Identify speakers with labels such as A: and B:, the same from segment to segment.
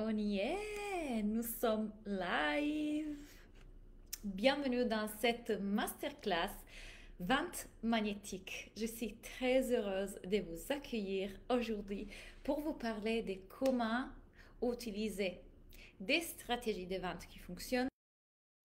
A: On y est, nous sommes live. Bienvenue dans cette masterclass Vente magnétique. Je suis très heureuse de vous accueillir aujourd'hui pour vous parler de comment utiliser des stratégies de vente qui fonctionnent,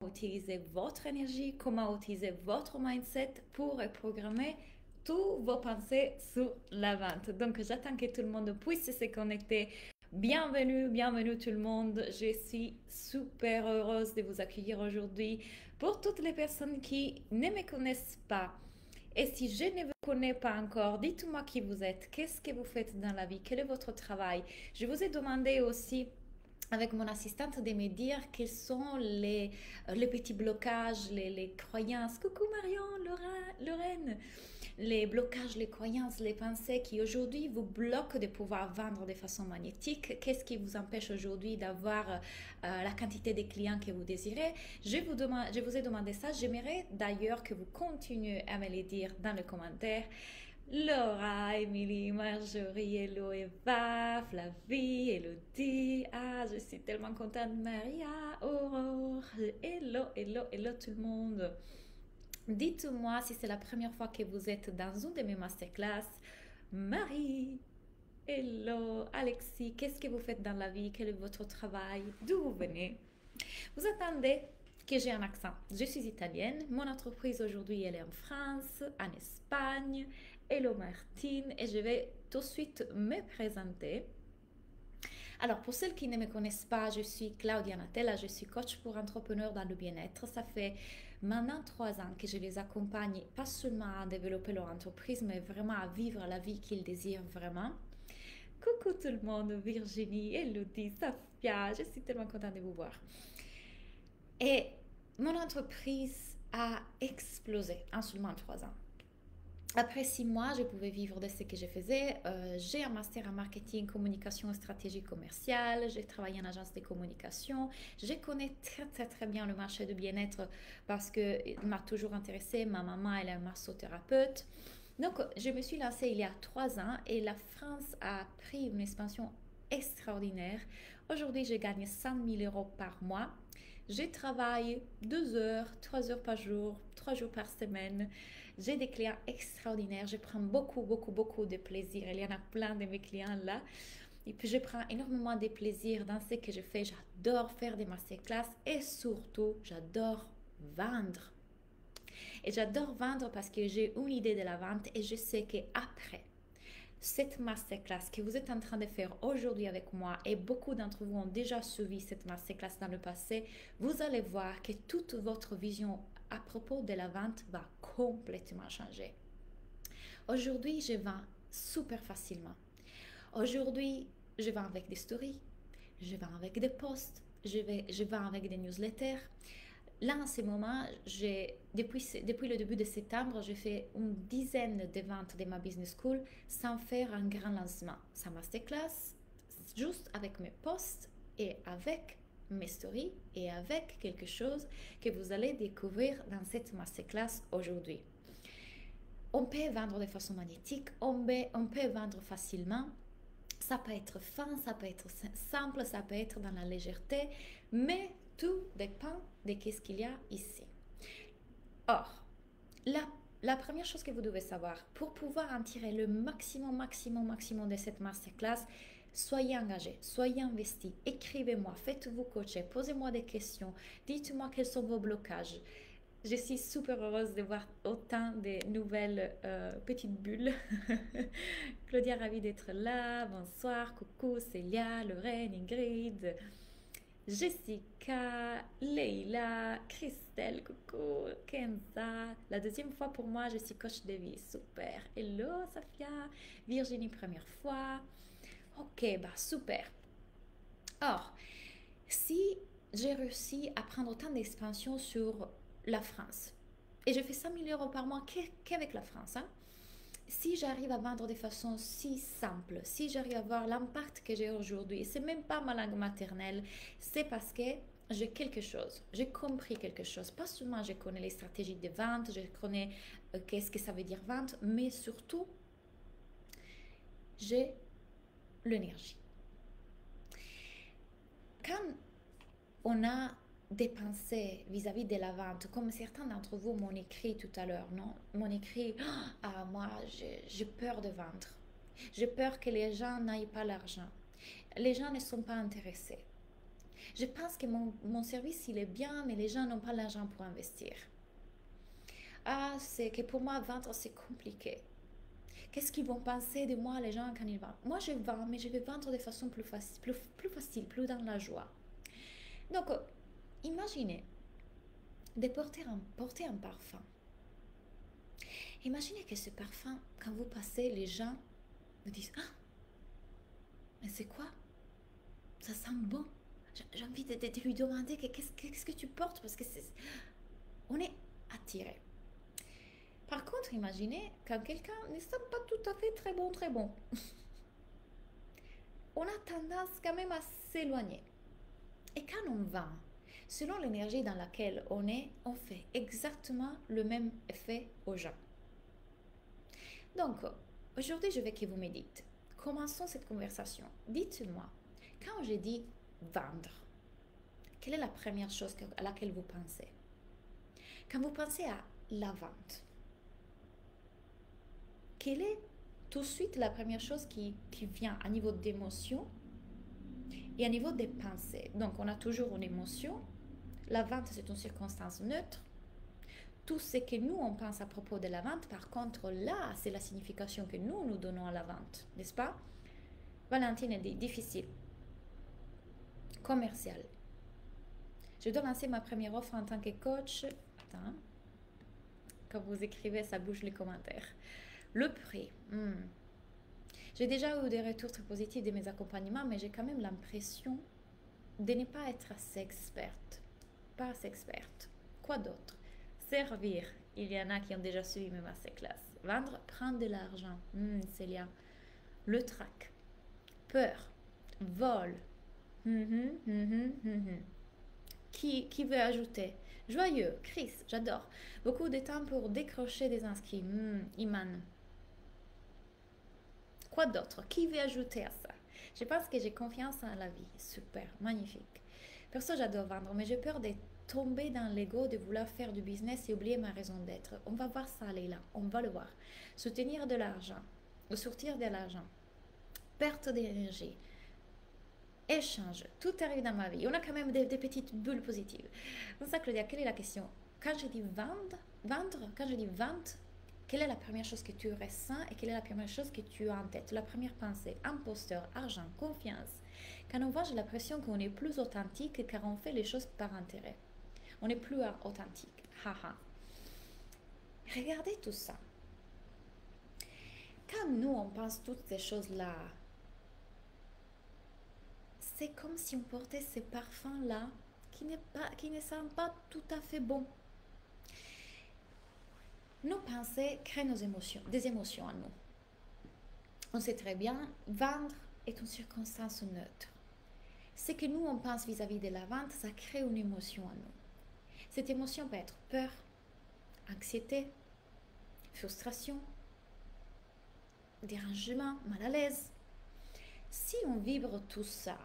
A: utiliser votre énergie, comment utiliser votre mindset pour reprogrammer tous vos pensées sur la vente. Donc, j'attends que tout le monde puisse se connecter. Bienvenue, bienvenue tout le monde. Je suis super heureuse de vous accueillir aujourd'hui. Pour toutes les personnes qui ne me connaissent pas, et si je ne vous connais pas encore, dites-moi qui vous êtes, qu'est-ce que vous faites dans la vie, quel est votre travail. Je vous ai demandé aussi avec mon assistante de me dire quels sont les petits blocages, les croyances. Coucou Marion, Lorraine. Les blocages, les croyances, les pensées qui aujourd'hui vous bloquent de pouvoir vendre de façon magnétique. Qu'est-ce qui vous empêche aujourd'hui d'avoir la quantité de clients que vous désirez? Je vous ai demandé ça. J'aimerais d'ailleurs que vous continuez à me le dire dans les commentaires. Laura, Émilie, Marjorie, Hello, Eva, Flavie, Elodie. Ah, je suis tellement contente. Maria, Aurore. Hello, hello, hello tout le monde. Dites-moi si c'est la première fois que vous êtes dans une de mes masterclass. Marie, hello, Alexis, qu'est-ce que vous faites dans la vie? Quel est votre travail? D'où vous venez? Vous attendez que j'ai un accent. Je suis italienne. Mon entreprise aujourd'hui, elle est en France, en Espagne. Hello Martine. Et je vais tout de suite me présenter. Alors, pour celles qui ne me connaissent pas, je suis Claudia Natella, je suis coach pour entrepreneurs dans le bien-être. Ça fait maintenant 3 ans que je les accompagne, pas seulement à développer leur entreprise, mais vraiment à vivre la vie qu'ils désirent vraiment. Coucou tout le monde, Virginie, Elodie, Safia, je suis tellement contente de vous voir. Et mon entreprise a explosé en seulement 3 ans. Après 6 mois, je pouvais vivre de ce que je faisais. J'ai un master en marketing, communication et stratégie commerciale. J'ai travaillé en agence de communication. Je connais très, très, très bien le marché du bien-être parce qu'il m'a toujours intéressée. Ma maman, elle est massothérapeute. Donc, je me suis lancée il y a 3 ans et la France a pris une expansion extraordinaire. Aujourd'hui, je gagne 100 000 euros par mois. Je travaille 2 heures, 3 heures par jour, 3 jours par semaine. J'ai des clients extraordinaires. Je prends beaucoup, beaucoup, beaucoup de plaisir. Il y en a plein de mes clients là. Et puis, je prends énormément de plaisir dans ce que je fais. J'adore faire des masterclass et surtout, j'adore vendre. Et j'adore vendre parce que j'ai une idée de la vente et je sais qu'après cette masterclass que vous êtes en train de faire aujourd'hui avec moi, et beaucoup d'entre vous ont déjà suivi cette masterclass dans le passé, vous allez voir que toute votre vision à propos de la vente va complètement changer. Aujourd'hui, je vends super facilement. Aujourd'hui, je vends avec des stories, je vends avec des posts, je vends avec des newsletters. Là, en ce moment, depuis le début de septembre, j'ai fait une dizaine de ventes de ma business school sans faire un grand lancement. Sans masterclass, juste avec mes posts et avec mes stories et avec quelque chose que vous allez découvrir dans cette masterclass aujourd'hui. On peut vendre de façon magnétique, on peut vendre facilement. Ça peut être fin, ça peut être simple, ça peut être dans la légèreté, mais tout dépend de ce qu'il y a ici. Or, la première chose que vous devez savoir, pour pouvoir en tirer le maximum de cette masterclass, soyez engagés, soyez investis, écrivez-moi, faites-vous coacher, posez-moi des questions, dites-moi quels sont vos blocages. Je suis super heureuse de voir autant de nouvelles petites bulles. Claudia, ravie d'être là. Bonsoir, coucou, Célia, Lorraine, Ingrid, Jessica, Leila, Christelle, coucou, Kenza. La deuxième fois pour moi, je suis coach de vie. Super. Hello, Safia. Virginie, première fois. Ok, bah super. Or, si j'ai réussi à prendre autant d'expansion sur la France, et je fais 100 000 euros par mois qu'avec la France, hein, si j'arrive à vendre de façon si simple, si j'arrive à avoir l'impact que j'ai aujourd'hui, c'est même pas ma langue maternelle, c'est parce que j'ai quelque chose, j'ai compris quelque chose. Pas seulement je connais les stratégies de vente, je connais qu'est-ce que ça veut dire vente, mais surtout, j'ai l'énergie. quand on a des pensées vis-à-vis de la vente, comme certains d'entre vous m'ont écrit tout à l'heure, non? M'ont écrit, ah, moi, j'ai peur de vendre. J'ai peur que les gens n'aillent pas l'argent. Les gens ne sont pas intéressés. Je pense que mon service, il est bien, mais les gens n'ont pas l'argent pour investir. Ah, c'est que pour moi, vendre, c'est compliqué. Qu'est-ce qu'ils vont penser de moi, les gens, quand ils vendent? Moi, je vends, mais je vais vendre de façon plus facile, plus dans la joie. Donc, imaginez de porter un parfum. Imaginez que ce parfum, quand vous passez, les gens vous disent, ah, mais c'est quoi? Ça sent bon. J'ai envie de lui demander qu'est-ce que tu portes parce que on est attiré. Par contre, imaginez quand quelqu'un ne sent pas tout à fait très bon, très bon. On a tendance quand même à s'éloigner. Et quand on vend, selon l'énergie dans laquelle on est, on fait exactement le même effet aux gens. Donc, aujourd'hui, je veux que vous méditez. Commençons cette conversation. Dites-moi, quand j'ai dit vendre, quelle est la première chose à laquelle vous pensez? Quand vous pensez à la vente, quelle est tout de suite la première chose qui vient à niveau d'émotion et à niveau des pensées? Donc, on a toujours une émotion. La vente, c'est une circonstance neutre. Tout ce que nous, on pense à propos de la vente, par contre, là, c'est la signification que nous donnons à la vente, n'est-ce pas? Valentine est difficile. Commercial. Je dois lancer ma première offre en tant que coach. Attends. Quand vous écrivez, ça bouge les commentaires. Le prix. J'ai déjà eu des retours très positifs de mes accompagnements, mais j'ai quand même l'impression de ne pas être assez experte. Pas assez experte. Quoi d'autre? Servir. Il y en a qui ont déjà suivi mes masterclass. Vendre, prendre de l'argent. Célia. Le trac. Peur. Vol. Qui veut ajouter? Joyeux. Chris, j'adore. Beaucoup de temps pour décrocher des inscrits. Iman. Quoi d'autre? Qui veut ajouter à ça? Je pense que j'ai confiance en la vie. Super, magnifique. Perso, j'adore vendre, mais j'ai peur de tomber dans l'ego, de vouloir faire du business et oublier ma raison d'être. On va voir ça, Leila. On va le voir. Soutenir de l'argent. Sortir de l'argent. Perte d'énergie. Échange. Tout arrive dans ma vie. On a quand même des petites bulles positives. Pour ça, Claudia, quelle est la question? Quand je dis vendre, quand je dis vente, quelle est la première chose que tu ressens et quelle est la première chose que tu as en tête? La première pensée, imposteur, argent, confiance. Quand on voit, j'ai l'impression qu'on est plus authentique car on fait les choses par intérêt. On est plus authentique. Haha. Regardez tout ça. Quand nous, on pense toutes ces choses-là, c'est comme si on portait ces parfums-là qui ne sentent pas tout à fait bon. Nos pensées créent nos émotions, des émotions en nous. On sait très bien, vendre est une circonstance neutre. Ce que nous, on pense vis-à-vis de la vente, ça crée une émotion en nous. Cette émotion peut être peur, anxiété, frustration, dérangement, mal à l'aise. Si on vibre tout ça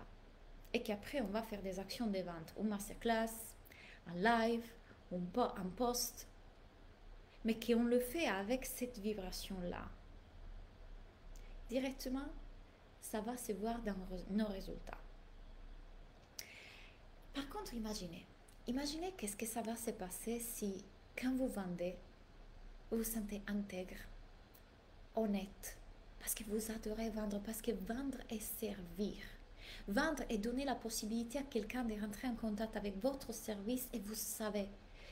A: et qu'après on va faire des actions de vente, ou masterclass, en live, en post, mais qu'on le fait avec cette vibration-là, directement, ça va se voir dans nos résultats. Par contre, imaginez qu'est-ce que ça va se passer si, quand vous vendez, vous vous sentez intègre, honnête, parce que vous adorez vendre, parce que vendre est servir. Vendre est donner la possibilité à quelqu'un de rentrer en contact avec votre service et vous savez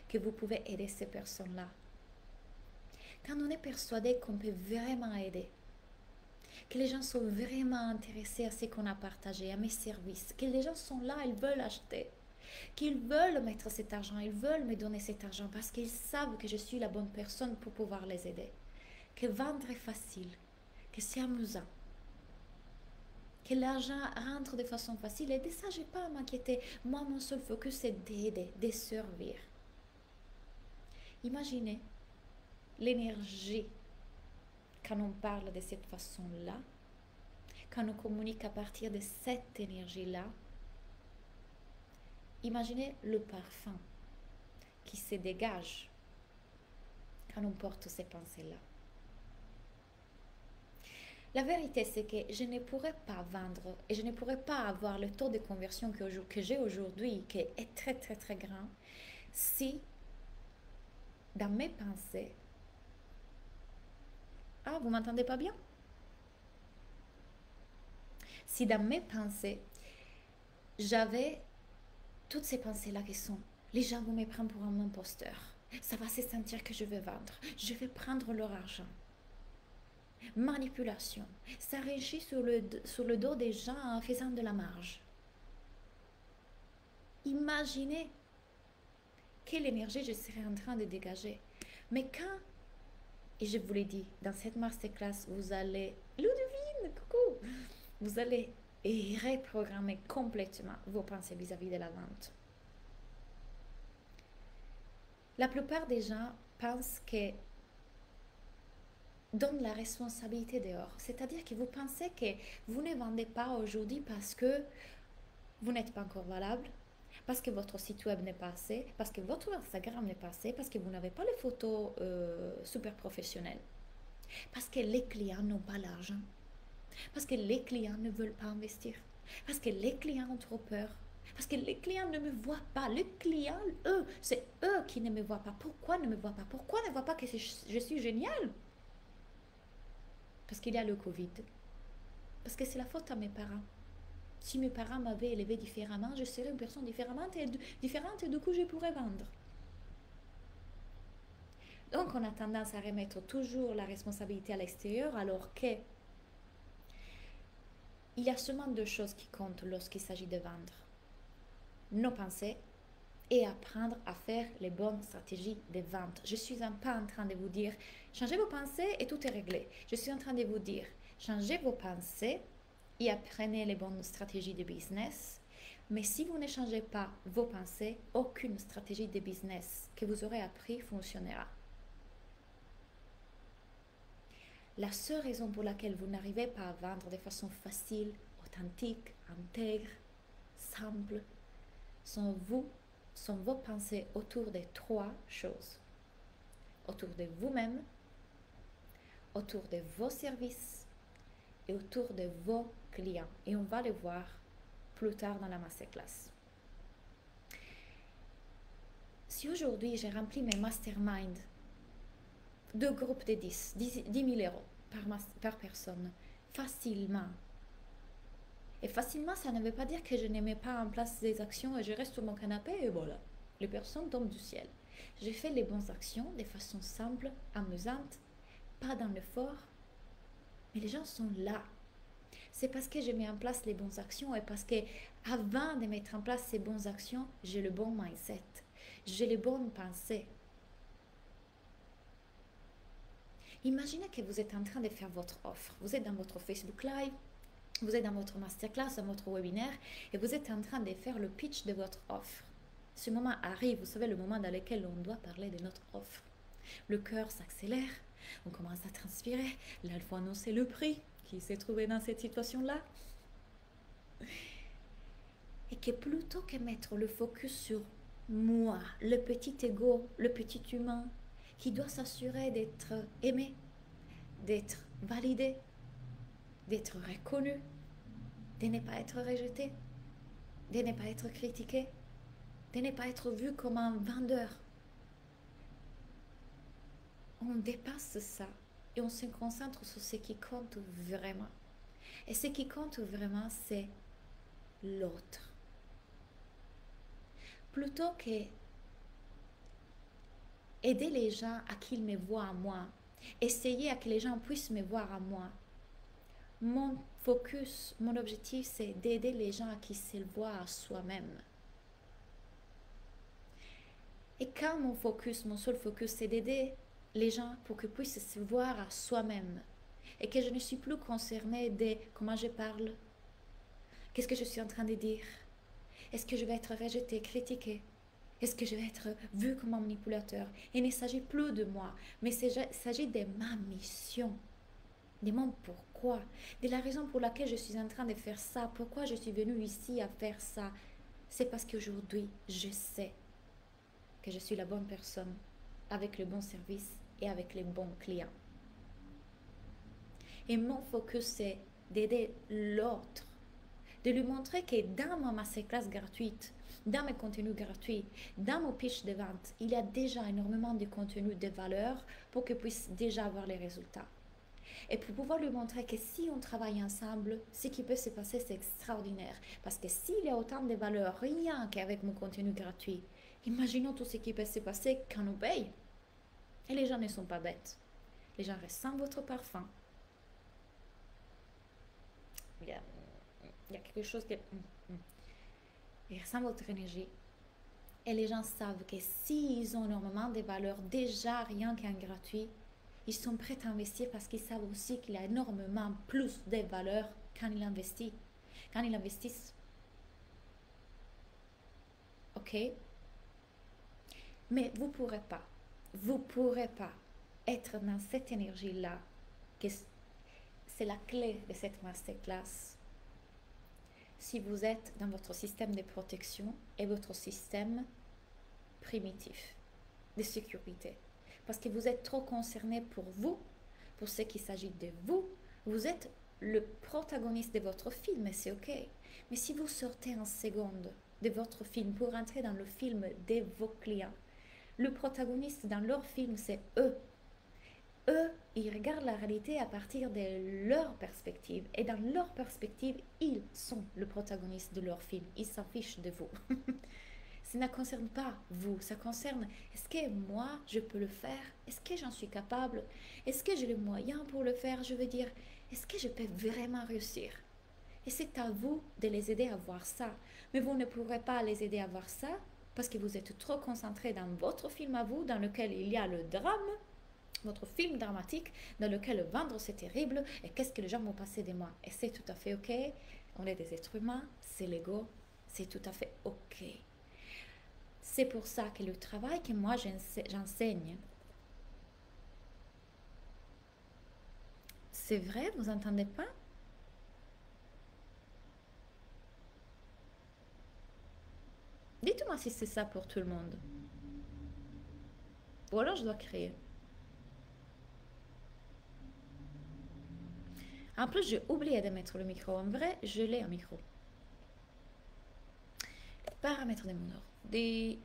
A: que vous pouvez aider ces personnes-là. Quand on est persuadé qu'on peut vraiment aider, que les gens sont vraiment intéressés à ce qu'on a partagé, à mes services, que les gens sont là, ils veulent acheter, qu'ils veulent mettre cet argent, ils veulent me donner cet argent parce qu'ils savent que je suis la bonne personne pour pouvoir les aider, que vendre est facile, que c'est amusant, que l'argent rentre de façon facile et de ça, je n'ai pas à m'inquiéter. Moi, mon seul focus, c'est d'aider, de servir. Imaginez l'énergie quand on parle de cette façon-là, quand on communique à partir de cette énergie-là, Imaginez le parfum qui se dégage quand on porte ces pensées-là. La vérité, c'est que je ne pourrais pas vendre et je ne pourrais pas avoir le taux de conversion que j'ai aujourd'hui, qui est très très très grand, si dans mes pensées... Ah, vous m'entendez pas bien? Si dans mes pensées, j'avais toutes ces pensées-là qui sont, les gens vont me prendre pour un imposteur, ça va se sentir que je vais vendre, je vais prendre leur argent. Manipulation, ça réagit sur le dos des gens en faisant de la marge. Imaginez quelle énergie je serais en train de dégager. Mais quand, et je vous l'ai dit, dans cette masterclass, vous allez, Ludovine, coucou, vous allez reprogrammer complètement vos pensées vis-à-vis de la vente. La plupart des gens pensent que donne la responsabilité dehors. C'est-à-dire que vous pensez que vous ne vendez pas aujourd'hui parce que vous n'êtes pas encore valable, parce que votre site web n'est pas assez, parce que votre Instagram n'est pas assez, parce que vous n'avez pas les photos super professionnelles, parce que les clients n'ont pas l'argent, parce que les clients ne veulent pas investir, parce que les clients ont trop peur, parce que les clients ne me voient pas. Les clients, eux, c'est eux qui ne me voient pas. Pourquoi ne me voient pas? Pourquoi ne voient pas que je suis géniale? Parce qu'il y a le Covid. Parce que c'est la faute à mes parents. Si mes parents m'avaient élevé différemment, je serais une personne différente et du coup je pourrais vendre. Donc on a tendance à remettre toujours la responsabilité à l'extérieur alors que il y a seulement deux choses qui comptent lorsqu'il s'agit de vendre. Nos pensées et apprendre à faire les bonnes stratégies de vente. Je suis pas en train de vous dire changez vos pensées et tout est réglé. Je suis en train de vous dire changez vos pensées et apprenez les bonnes stratégies de business. Mais si vous ne changez pas vos pensées, aucune stratégie de business que vous aurez appris fonctionnera. La seule raison pour laquelle vous n'arrivez pas à vendre de façon facile, authentique, intègre, simple, sont vos pensées autour de trois choses. Autour de vous-même, autour de vos services et autour de vos clients. Et on va le voir plus tard dans la masterclass. Si aujourd'hui j'ai rempli mes masterminds, deux groupes de 10 000 euros par personne, facilement. Et facilement, ça ne veut pas dire que je ne mets pas en place des actions et je reste sur mon canapé et voilà, les personnes tombent du ciel. J'ai fait les bonnes actions de façon simple, amusante, pas dans l'effort, mais les gens sont là. C'est parce que je mets en place les bonnes actions et parce que avant de mettre en place ces bonnes actions, j'ai le bon mindset, j'ai les bonnes pensées. Imaginez que vous êtes en train de faire votre offre, vous êtes dans votre Facebook Live, vous êtes dans votre masterclass, dans votre webinaire et vous êtes en train de faire le pitch de votre offre. Ce moment arrive, vous savez, le moment dans lequel on doit parler de notre offre. Le cœur s'accélère, on commence à transpirer, là il faut annoncer le prix qui s'est trouvé dans cette situation-là. Et que plutôt que mettre le focus sur moi, le petit ego, le petit humain, qui doit s'assurer d'être aimé, d'être validé, d'être reconnu, de ne pas être rejeté, de ne pas être critiqué, de ne pas être vu comme un vendeur. On dépasse ça et on se concentre sur ce qui compte vraiment. Et ce qui compte vraiment, c'est l'autre. Plutôt que aider les gens à qu'ils me voient à moi, essayer à que les gens puissent me voir à moi. Mon focus, mon objectif, c'est d'aider les gens à qu'ils se voient à soi-même. Et quand mon seul focus, c'est d'aider les gens pour qu'ils puissent se voir à soi-même et que je ne suis plus concernée de comment je parle, qu'est-ce que je suis en train de dire, est-ce que je vais être rejetée, critiquée, est-ce que je vais être vue comme un manipulateur. Il ne s'agit plus de moi, mais il s'agit de ma mission, de mon pourquoi, de la raison pour laquelle je suis en train de faire ça, pourquoi je suis venue ici à faire ça. C'est parce qu'aujourd'hui, je sais que je suis la bonne personne avec le bon service et avec les bons clients. Et mon focus, c'est d'aider l'autre, de lui montrer que dans ma masterclass gratuite, dans mes contenus gratuits, dans mon pitch de vente, il y a déjà énormément de contenu de valeur pour qu'il puisse déjà avoir les résultats. Et pour pouvoir lui montrer que si on travaille ensemble, ce qui peut se passer, c'est extraordinaire. Parce que s'il y a autant de valeur rien qu'avec mon contenu gratuit, imaginons tout ce qui peut se passer quand on paye. Et les gens ne sont pas bêtes. Les gens ressentent votre parfum. Il y a quelque chose qui... Ils ressentent votre énergie. Et les gens savent que s'ils ont énormément de valeur, déjà rien qu'un gratuit, ils sont prêts à investir parce qu'ils savent aussi qu'il y a énormément plus de valeur quand ils investissent. Quand ils investissent. Ok? Mais vous ne pourrez pas être dans cette énergie-là, que c'est la clé de cette masterclass, si vous êtes dans votre système de protection et votre système primitif de sécurité. Parce que vous êtes trop concerné pour vous, pour ce qu'il s'agit de vous. Vous êtes le protagoniste de votre film et c'est ok. Mais si vous sortez en seconde de votre film pour entrer dans le film de vos clients, le protagoniste dans leur film, c'est eux. Eux, ils regardent la réalité à partir de leur perspective. Et dans leur perspective, ils sont le protagoniste de leur film. Ils s'en fichent de vous. Ça ne concerne pas vous, ça concerne est-ce que moi je peux le faire? Est-ce que j'en suis capable? Est-ce que j'ai les moyens pour le faire? Je veux dire, est-ce que je peux vraiment réussir? Et c'est à vous de les aider à voir ça. Mais vous ne pourrez pas les aider à voir ça parce que vous êtes trop concentrés dans votre film à vous, dans lequel il y a le drame, votre film dramatique, dans lequel vendre c'est terrible et qu'est-ce que les gens vont passer de moi? Et c'est tout à fait ok. On est des êtres humains, c'est l'ego, c'est tout à fait ok. C'est pour ça que le travail que moi j'enseigne, c'est vrai, vous n'entendez pas? Dites-moi si c'est ça pour tout le monde. Ou alors je dois créer. En plus, j'ai oublié de mettre le micro. En vrai, je l'ai un micro. Paramètres de mon ordi.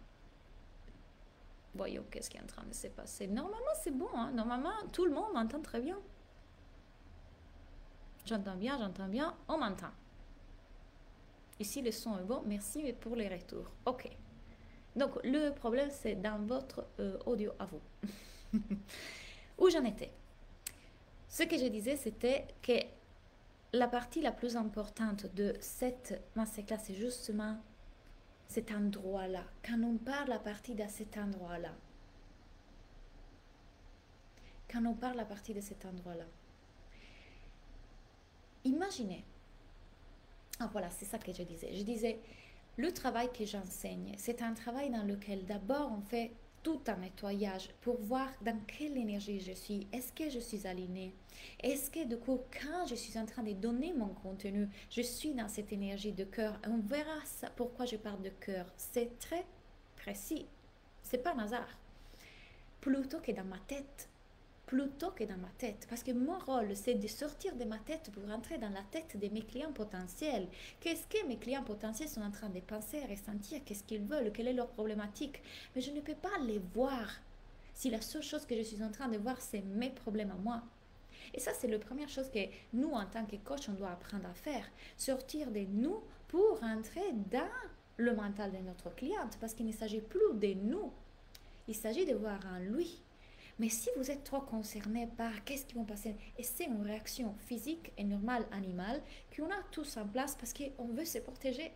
A: Voyons qu'est-ce qui est en train de se passer. Normalement, c'est bon. Hein? Normalement, tout le monde m'entend très bien. J'entends bien. On m'entend. Ici, le son est bon. Merci pour les retours. Ok. Donc, le problème, c'est dans votre audio à vous. Où j'en étais? Ce que je disais, c'était que la partie la plus importante de cette masterclass, c'est justement cet endroit-là. Quand on parle à partir de cet endroit-là. Quand on parle à partir de cet endroit-là. Imaginez. Ah voilà, c'est ça que je disais. Je disais, le travail que j'enseigne, c'est un travail dans lequel d'abord on fait tout un nettoyage pour voir dans quelle énergie je suis. Est-ce que je suis alignée? Est-ce que du coup, quand je suis en train de donner mon contenu, je suis dans cette énergie de cœur? On verra ça, pourquoi je parle de cœur. C'est très précis. C'est pas un hasard. Plutôt que dans ma tête. Parce que mon rôle, c'est de sortir de ma tête pour entrer dans la tête de mes clients potentiels. Qu'est-ce que mes clients potentiels sont en train de penser, ressentir, qu'est-ce qu'ils veulent, quelle est leur problématique. Mais je ne peux pas les voir si la seule chose que je suis en train de voir, c'est mes problèmes à moi. Et ça, c'est la première chose que nous, en tant que coach, on doit apprendre à faire. Sortir de nous pour entrer dans le mental de notre cliente. Parce qu'il ne s'agit plus de nous. Il s'agit de voir en lui. Mais si vous êtes trop concerné par qu'est-ce qui va passer, et c'est une réaction physique et normale animale qu'on a tous en place parce qu'on veut se protéger.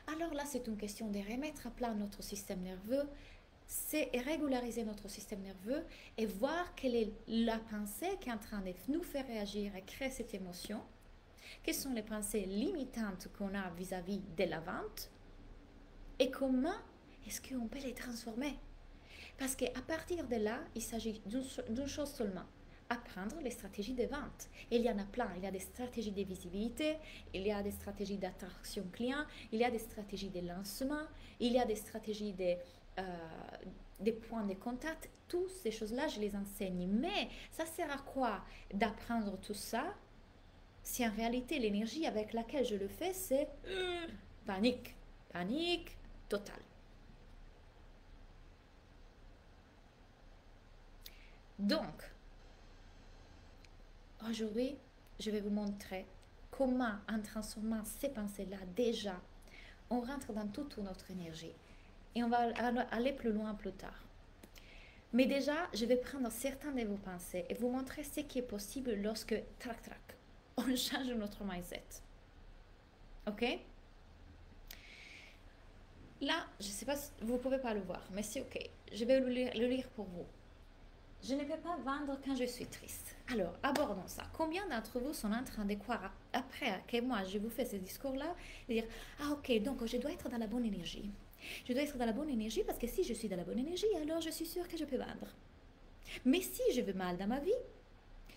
A: Alors là, c'est une question de remettre à plat notre système nerveux, c'est régulariser notre système nerveux et voir quelle est la pensée qui est en train de nous faire réagir et créer cette émotion. Quelles sont les pensées limitantes qu'on a vis-à-vis de la vente et comment est-ce qu'on peut les transformer? Parce qu'à partir de là, il s'agit d'une chose seulement. apprendre les stratégies de vente. Et il y en a plein. Il y a des stratégies de visibilité, il y a des stratégies d'attraction client, il y a des stratégies de lancement, il y a des stratégies euh, des points de contact. Toutes ces choses-là, je les enseigne. Mais ça sert à quoi d'apprendre tout ça si en réalité l'énergie avec laquelle je le fais, c'est panique, panique totale. Donc, aujourd'hui, je vais vous montrer comment, en transformant ces pensées-là, déjà, on rentre dans toute notre énergie. Et on va aller plus loin plus tard. Mais déjà, je vais prendre certaines de vos pensées et vous montrer ce qui est possible lorsque, trac, trac, on change notre mindset. Ok? Là, je ne sais pas si vous ne pouvez pas le voir, mais c'est ok. Je vais le lire pour vous. Je ne vais pas vendre quand je suis triste. Alors, abordons ça. Combien d'entre vous sont en train de croire, après que moi je vous fais ce discours-là, de dire ah ok, donc je dois être dans la bonne énergie. Je dois être dans la bonne énergie parce que si je suis dans la bonne énergie, alors je suis sûre que je peux vendre. Mais si je vais mal dans ma vie,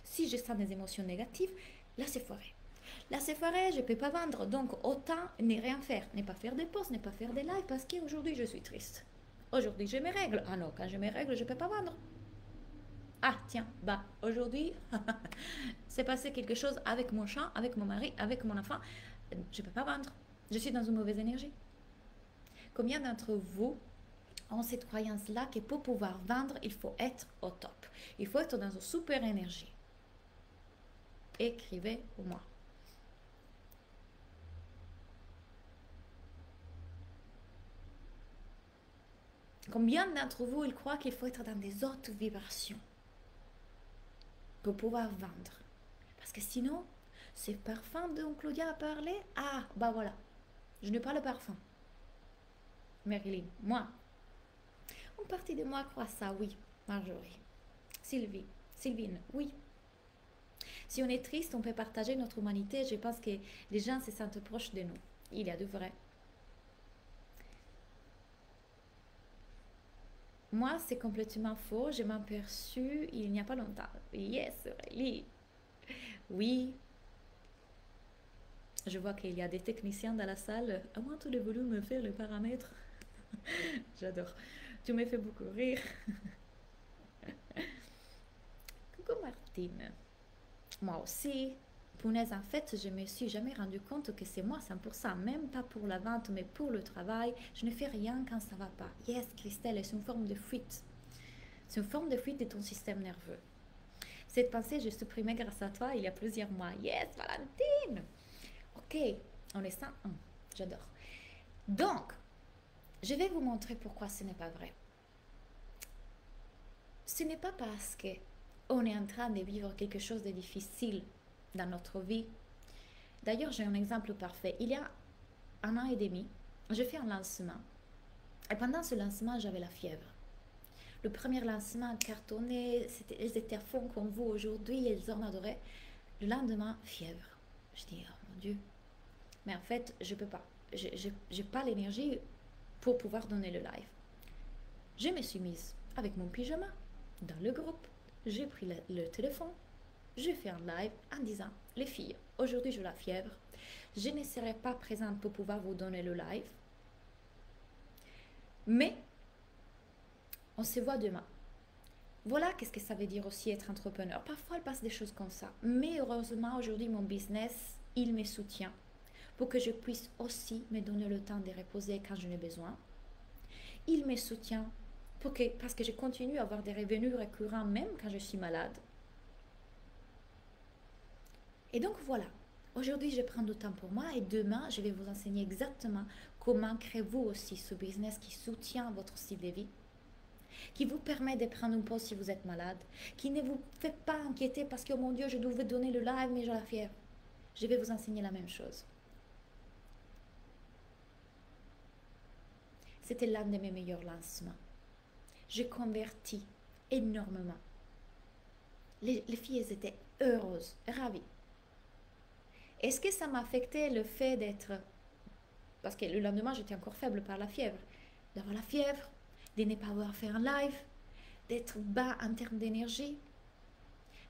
A: si je sens des émotions négatives, là c'est foiré. Là c'est foiré, je ne peux pas vendre. Donc autant ne rien faire, ne pas faire des posts, ne pas faire des lives parce qu'aujourd'hui je suis triste. Aujourd'hui j'ai mes règles. Ah non, quand j'ai mes règles, je ne peux pas vendre. Ah tiens, bah aujourd'hui, c'est passé quelque chose avec mon chat, avec mon mari, avec mon enfant. Je ne peux pas vendre. Je suis dans une mauvaise énergie. Combien d'entre vous ont cette croyance-là que pour pouvoir vendre, il faut être au top. Il faut être dans une super énergie. Écrivez pour moi. Combien d'entre vous, ils croient qu'il faut être dans des hautes vibrations pour pouvoir vendre? Parce que sinon, ce parfum dont Claudia a parlé, ah, bah voilà, je n'ai pas le parfum. Marilyn, moi. Une partie de moi croit ça, oui. Marjorie. Sylvine, oui. Si on est triste, on peut partager notre humanité. Je pense que les gens se sentent proches de nous. Il y a de vrai. Moi, c'est complètement faux. Je m'en aperçu il n'y a pas longtemps. Yes, Aurélie. Oui. Je vois qu'il y a des techniciens dans la salle. À moins tout le volume me faire les paramètres. J'adore. Tu me fais beaucoup rire. Coucou Martine. Moi aussi. Punaise, en fait, je me suis jamais rendu compte que c'est moi 100%, même pas pour la vente, mais pour le travail. Je ne fais rien quand ça va pas. Yes, Christelle, c'est une forme de fuite. C'est une forme de fuite de ton système nerveux. Cette pensée, je supprimée grâce à toi il y a plusieurs mois. Yes, Valentine. Ok, on est 101. J'adore. Donc, je vais vous montrer pourquoi ce n'est pas vrai. Ce n'est pas parce que on est en train de vivre quelque chose de difficile dans notre vie. D'ailleurs, j'ai un exemple parfait. Il y a 1 an et demi, j'ai fait un lancement. Et pendant ce lancement, j'avais la fièvre. Le premier lancement cartonné, elles étaient à fond comme vous aujourd'hui, elles en adoraient. Le lendemain, fièvre. Je dis, oh mon Dieu. Mais en fait, je peux pas. J'ai pas l'énergie pour pouvoir donner le live. Je me suis mise avec mon pyjama dans le groupe. J'ai pris le téléphone. J'ai fait un live en disant, les filles, aujourd'hui j'ai la fièvre. Je ne serai pas présente pour pouvoir vous donner le live. Mais, on se voit demain. Voilà qu'est-ce que ça veut dire aussi être entrepreneur. Parfois, il passe des choses comme ça. Mais heureusement, aujourd'hui, mon business, il me soutient pour que je puisse aussi me donner le temps de reposer quand j'en ai besoin. Il me soutient parce que je continue à avoir des revenus récurrents même quand je suis malade. Et donc voilà, aujourd'hui je prends du temps pour moi et demain je vais vous enseigner exactement comment créer vous aussi ce business qui soutient votre style de vie, qui vous permet de prendre une pause si vous êtes malade, qui ne vous fait pas inquiéter parce que oh mon Dieu je devais donner le live mais j'ai la fièvre. Je vais vous enseigner la même chose. C'était l'un de mes meilleurs lancements. J'ai converti énormément. Les filles elles étaient heureuses, ravies. Est-ce que ça m'a affecté le fait d'être... Parce que le lendemain, j'étais encore faible par la fièvre. D'avoir la fièvre, de ne pas avoir fait un live, d'être bas en termes d'énergie.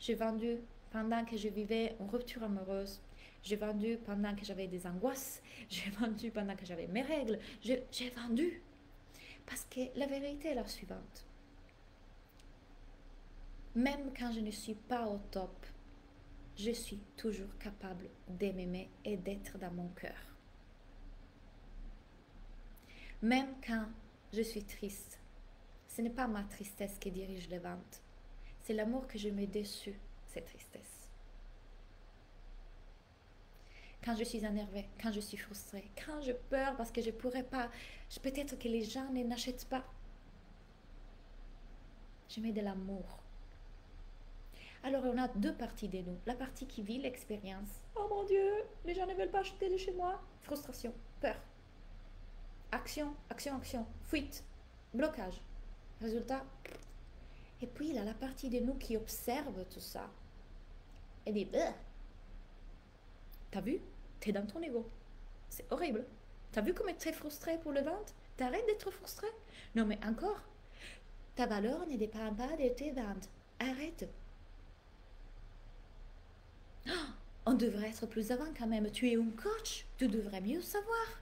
A: J'ai vendu pendant que je vivais une rupture amoureuse. J'ai vendu pendant que j'avais des angoisses. J'ai vendu pendant que j'avais mes règles. J'ai vendu. Parce que la vérité est la suivante. Même quand je ne suis pas au top, je suis toujours capable d'aimer et d'être dans mon cœur. Même quand je suis triste, ce n'est pas ma tristesse qui dirige les ventes. C'est l'amour que je mets dessus, cette tristesse. Quand je suis énervée, quand je suis frustrée, quand je pleure parce que je ne pourrais pas, peut-être que les gens n'achètent pas. Je mets de l'amour. Alors on a deux parties de nous. La partie qui vit l'expérience. Oh mon Dieu, les gens ne veulent pas acheter de chez moi. Frustration, peur. Action, action, action. Fuite, blocage. Résultat. Et puis il y a la partie de nous qui observe tout ça. Et dit, t'as vu? T'es dans ton ego. C'est horrible. T'as vu comme tu es frustré pour le vente? T'arrêtes d'être frustré? Non mais encore. Ta valeur ne dépend pas de tes ventes. Arrête. On devrait être plus avant quand même. Tu es un coach, tu devrais mieux savoir.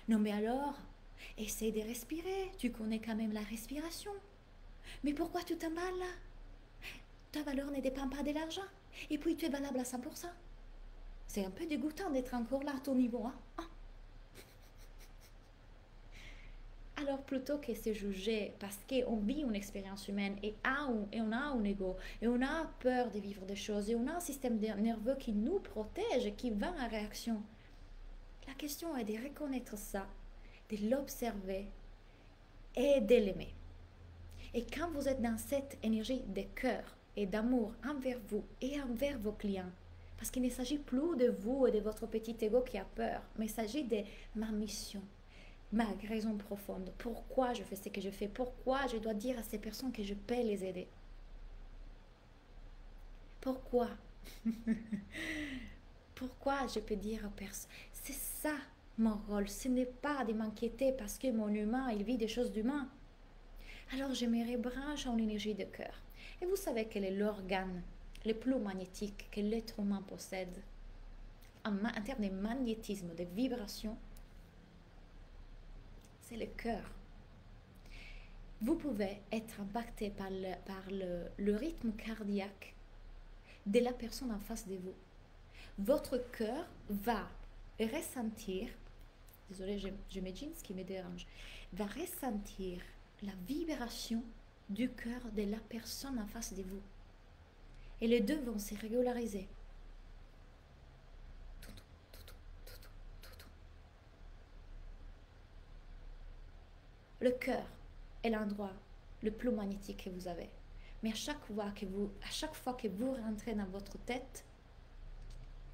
A: Non mais alors, essaie de respirer. Tu connais quand même la respiration. Mais pourquoi tu t'emballes là? Ta valeur ne dépend pas de l'argent. Et puis tu es valable à 100%. C'est un peu dégoûtant d'être encore là à ton niveau. Hein? Alors plutôt que se juger parce qu'on vit une expérience humaine et on a un ego et on a peur de vivre des choses et on a un système nerveux qui nous protège, qui va en réaction. La question est de reconnaître ça, de l'observer et de l'aimer. Et quand vous êtes dans cette énergie de cœur et d'amour envers vous et envers vos clients, parce qu'il ne s'agit plus de vous et de votre petit ego qui a peur, mais il s'agit de ma mission. Ma raison profonde, pourquoi je fais ce que je fais, pourquoi je dois dire à ces personnes que je peux les aider. Pourquoi? Pourquoi je peux dire aux personnes, c'est ça mon rôle, ce n'est pas de m'inquiéter parce que mon humain, il vit des choses d'humain. Alors je me rebranche en énergie de cœur. Et vous savez quel est l'organe le plus magnétique que l'être humain possède en termes de magnétisme, de vibration? C'est le cœur. Vous pouvez être impacté par le rythme cardiaque de la personne en face de vous. Votre cœur va ressentir, désolé, je mets jeans qui me dérange, va ressentir la vibration du cœur de la personne en face de vous. Et les deux vont se régulariser. Le cœur est l'endroit le plus magnétique que vous avez. Mais à chaque fois que vous rentrez dans votre tête,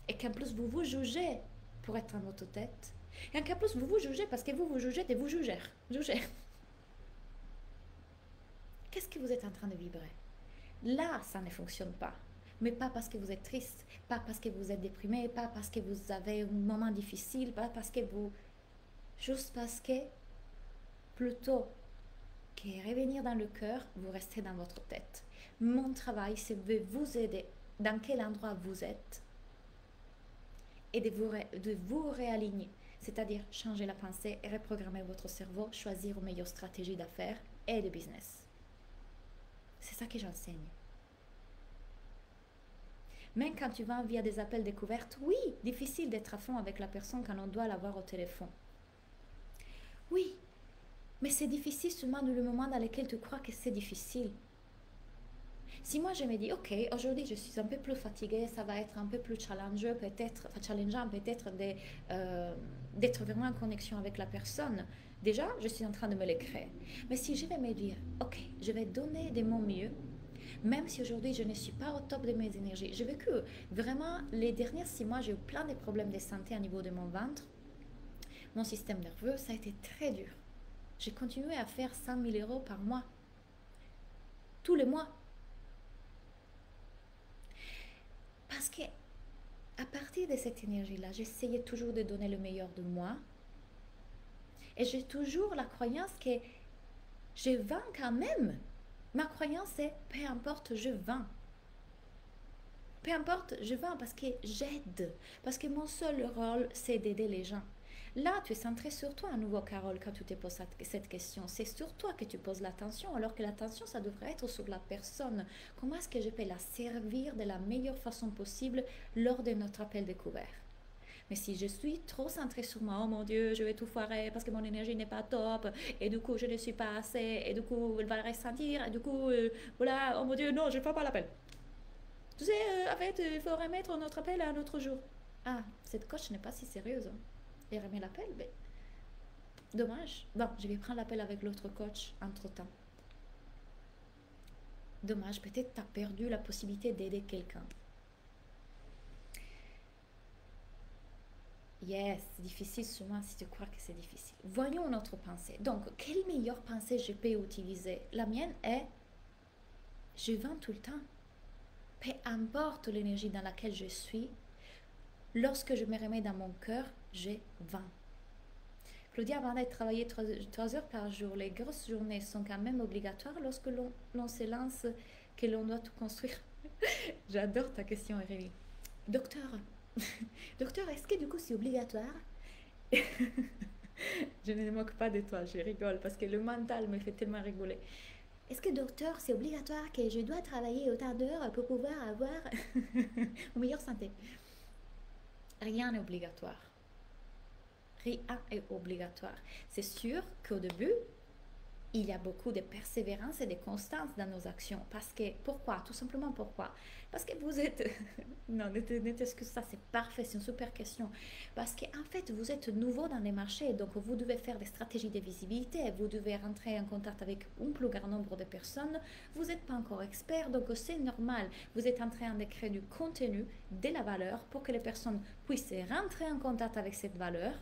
A: et qu'en plus vous vous jugez pour être dans votre tête, et qu'en plus vous vous jugez parce que vous vous jugez de vous juger. Qu'est-ce que vous êtes en train de vibrer? Là, ça ne fonctionne pas. Mais pas parce que vous êtes triste, pas parce que vous êtes déprimé, pas parce que vous avez un moment difficile, pas parce que vous... Juste parce que, plutôt que revenir dans le cœur, vous restez dans votre tête. Mon travail, c'est de vous aider dans quel endroit vous êtes et de vous réaligner. C'est-à-dire changer la pensée, reprogrammer votre cerveau, choisir une meilleure stratégie d'affaires et de business. C'est ça que j'enseigne. Même quand tu vas via des appels découvertes, oui, difficile d'être à fond avec la personne quand on doit l'avoir au téléphone. Oui, mais c'est difficile seulement dans le moment dans lequel tu crois que c'est difficile. Si moi je me dis, ok, aujourd'hui je suis un peu plus fatiguée, ça va être un peu plus challengeant peut-être d'être vraiment en connexion avec la personne, déjà je suis en train de me le créer. Mais si je vais me dire, ok, je vais donner de mon mieux, même si aujourd'hui je ne suis pas au top de mes énergies. J'ai vécu vraiment les derniers 6 mois, j'ai eu plein de problèmes de santé au niveau de mon ventre, mon système nerveux, ça a été très dur. J'ai continué à faire 100 000 euros par mois, tous les mois. Parce que à partir de cette énergie-là, j'essayais toujours de donner le meilleur de moi. Et j'ai toujours la croyance que je vends quand même. Ma croyance est, peu importe, je vends. Peu importe, je vends parce que j'aide. Parce que mon seul rôle, c'est d'aider les gens. Là, tu es centré sur toi à nouveau, Carole, quand tu te poses cette question. C'est sur toi que tu poses l'attention, alors que l'attention, ça devrait être sur la personne. Comment est-ce que je peux la servir de la meilleure façon possible lors de notre appel découvert? Mais si je suis trop centrée sur moi, oh mon Dieu, je vais tout foirer parce que mon énergie n'est pas top, et du coup, je ne suis pas assez, et du coup, elle va le ressentir, et du coup, voilà, oh mon Dieu, non, je ne fais pas l'appel. Tu sais, en fait, il faut remettre notre appel à un autre jour. Ah, cette coach n'est pas si sérieuse. Hein. Et remet l'appel, mais dommage. Bon, je vais prendre l'appel avec l'autre coach entre-temps. Dommage, peut-être tu as perdu la possibilité d'aider quelqu'un. Yes, c'est difficile souvent si tu crois que c'est difficile. Voyons notre pensée. Donc, quelle meilleure pensée je peux utiliser? La mienne est, je vends tout le temps. Peu importe l'énergie dans laquelle je suis, lorsque je me remets dans mon cœur, je vends. Claudia, avant d'être travailler 3 heures par jour, les grosses journées sont quand même obligatoires lorsque l'on se lance, que l'on doit tout construire. J'adore ta question, Aurélie. Docteur, docteur, est-ce que du coup c'est obligatoire? Je ne moque pas de toi, je rigole parce que le mental me fait tellement rigoler. Est-ce que docteur, c'est obligatoire que je dois travailler autant d'heures pour pouvoir avoir une meilleure santé? Rien n'est obligatoire. Rien est obligatoire. C'est sûr qu'au début, il y a beaucoup de persévérance et de constance dans nos actions. Parce que, pourquoi? Tout simplement pourquoi? Parce que vous êtes... non, ne t'excuse ça, c'est parfait, c'est une super question. Parce qu'en fait, vous êtes nouveau dans les marchés, donc vous devez faire des stratégies de visibilité, vous devez rentrer en contact avec un plus grand nombre de personnes, vous n'êtes pas encore expert, donc c'est normal. Vous êtes en train de créer du contenu, de la valeur, pour que les personnes puissent rentrer en contact avec cette valeur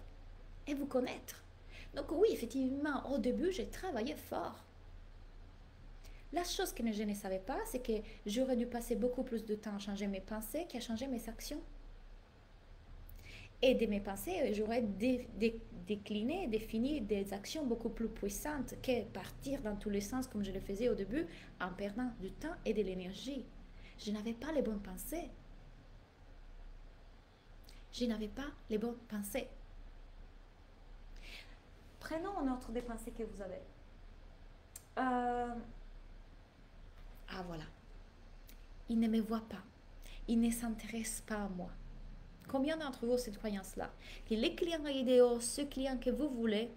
A: et vous connaître. Donc oui, effectivement, au début, j'ai travaillé fort. La chose que je ne savais pas, c'est que j'aurais dû passer beaucoup plus de temps à changer mes pensées qu'à changer mes actions. Et de mes pensées, j'aurais décliné, défini des actions beaucoup plus puissantes que partir dans tous les sens comme je le faisais au début en perdant du temps et de l'énergie. Je n'avais pas les bonnes pensées. Je n'avais pas les bonnes pensées. Prenons un autre des pensées que vous avez. Ah voilà. Il ne me voit pas. Il ne s'intéresse pas à moi. Combien d'entre vous ont cette croyance-là? Que les clients idéaux, ceux clients que vous voulez,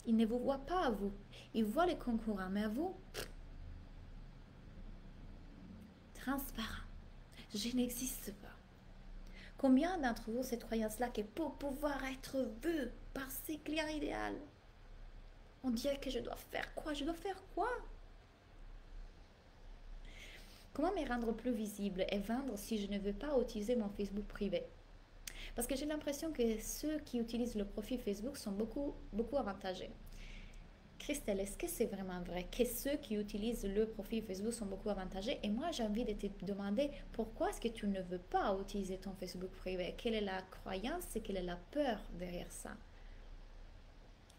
A: ils ne vous voient pas à vous. Ils voient les concurrents, mais à vous, transparent. Je n'existe pas. Combien d'entre vous ont cette croyance-là que pour pouvoir être vu par ces clients idéaux, on dirait que je dois faire quoi? Je dois faire quoi? Comment me rendre plus visible et vendre si je ne veux pas utiliser mon Facebook privé? Parce que j'ai l'impression que ceux qui utilisent le profil Facebook sont beaucoup avantagés. Christelle, est-ce que c'est vraiment vrai que ceux qui utilisent le profil Facebook sont beaucoup avantagés? Et moi, j'ai envie de te demander pourquoi est-ce que tu ne veux pas utiliser ton Facebook privé? Quelle est la croyance et quelle est la peur derrière ça?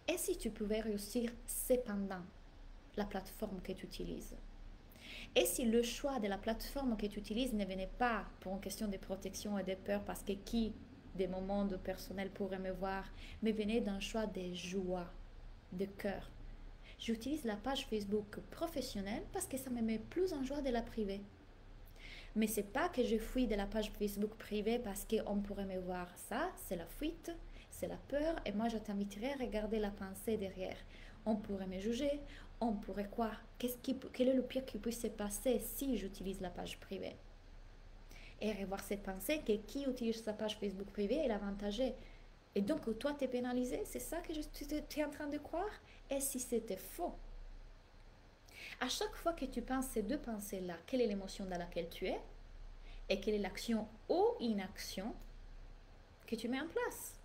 A: Et si tu pouvais réussir cependant la plateforme que tu utilises? Et si le choix de la plateforme que tu utilises ne venait pas pour une question de protection et de peur, parce que qui, des moments de personnel pourrait me voir, mais venait d'un choix de joie, de cœur? J'utilise la page Facebook professionnelle parce que ça me met plus en joie de la privée. Mais c'est pas que je fuis de la page Facebook privée parce qu'on pourrait me voir. Ça, c'est la fuite, c'est la peur, et moi je t'inviterais à regarder la pensée derrière. On pourrait me juger, on pourrait quoi? Quel est le pire qui puisse se passer si j'utilise la page privée? Et revoir cette pensée que qui utilise sa page Facebook privée est l'avantagé. Et donc toi t'es pénalisé, c'est ça que tu es en train de croire? Et si c'était faux? À chaque fois que tu penses ces deux pensées-là, quelle est l'émotion dans laquelle tu es? Et quelle est l'action ou inaction que tu mets en place?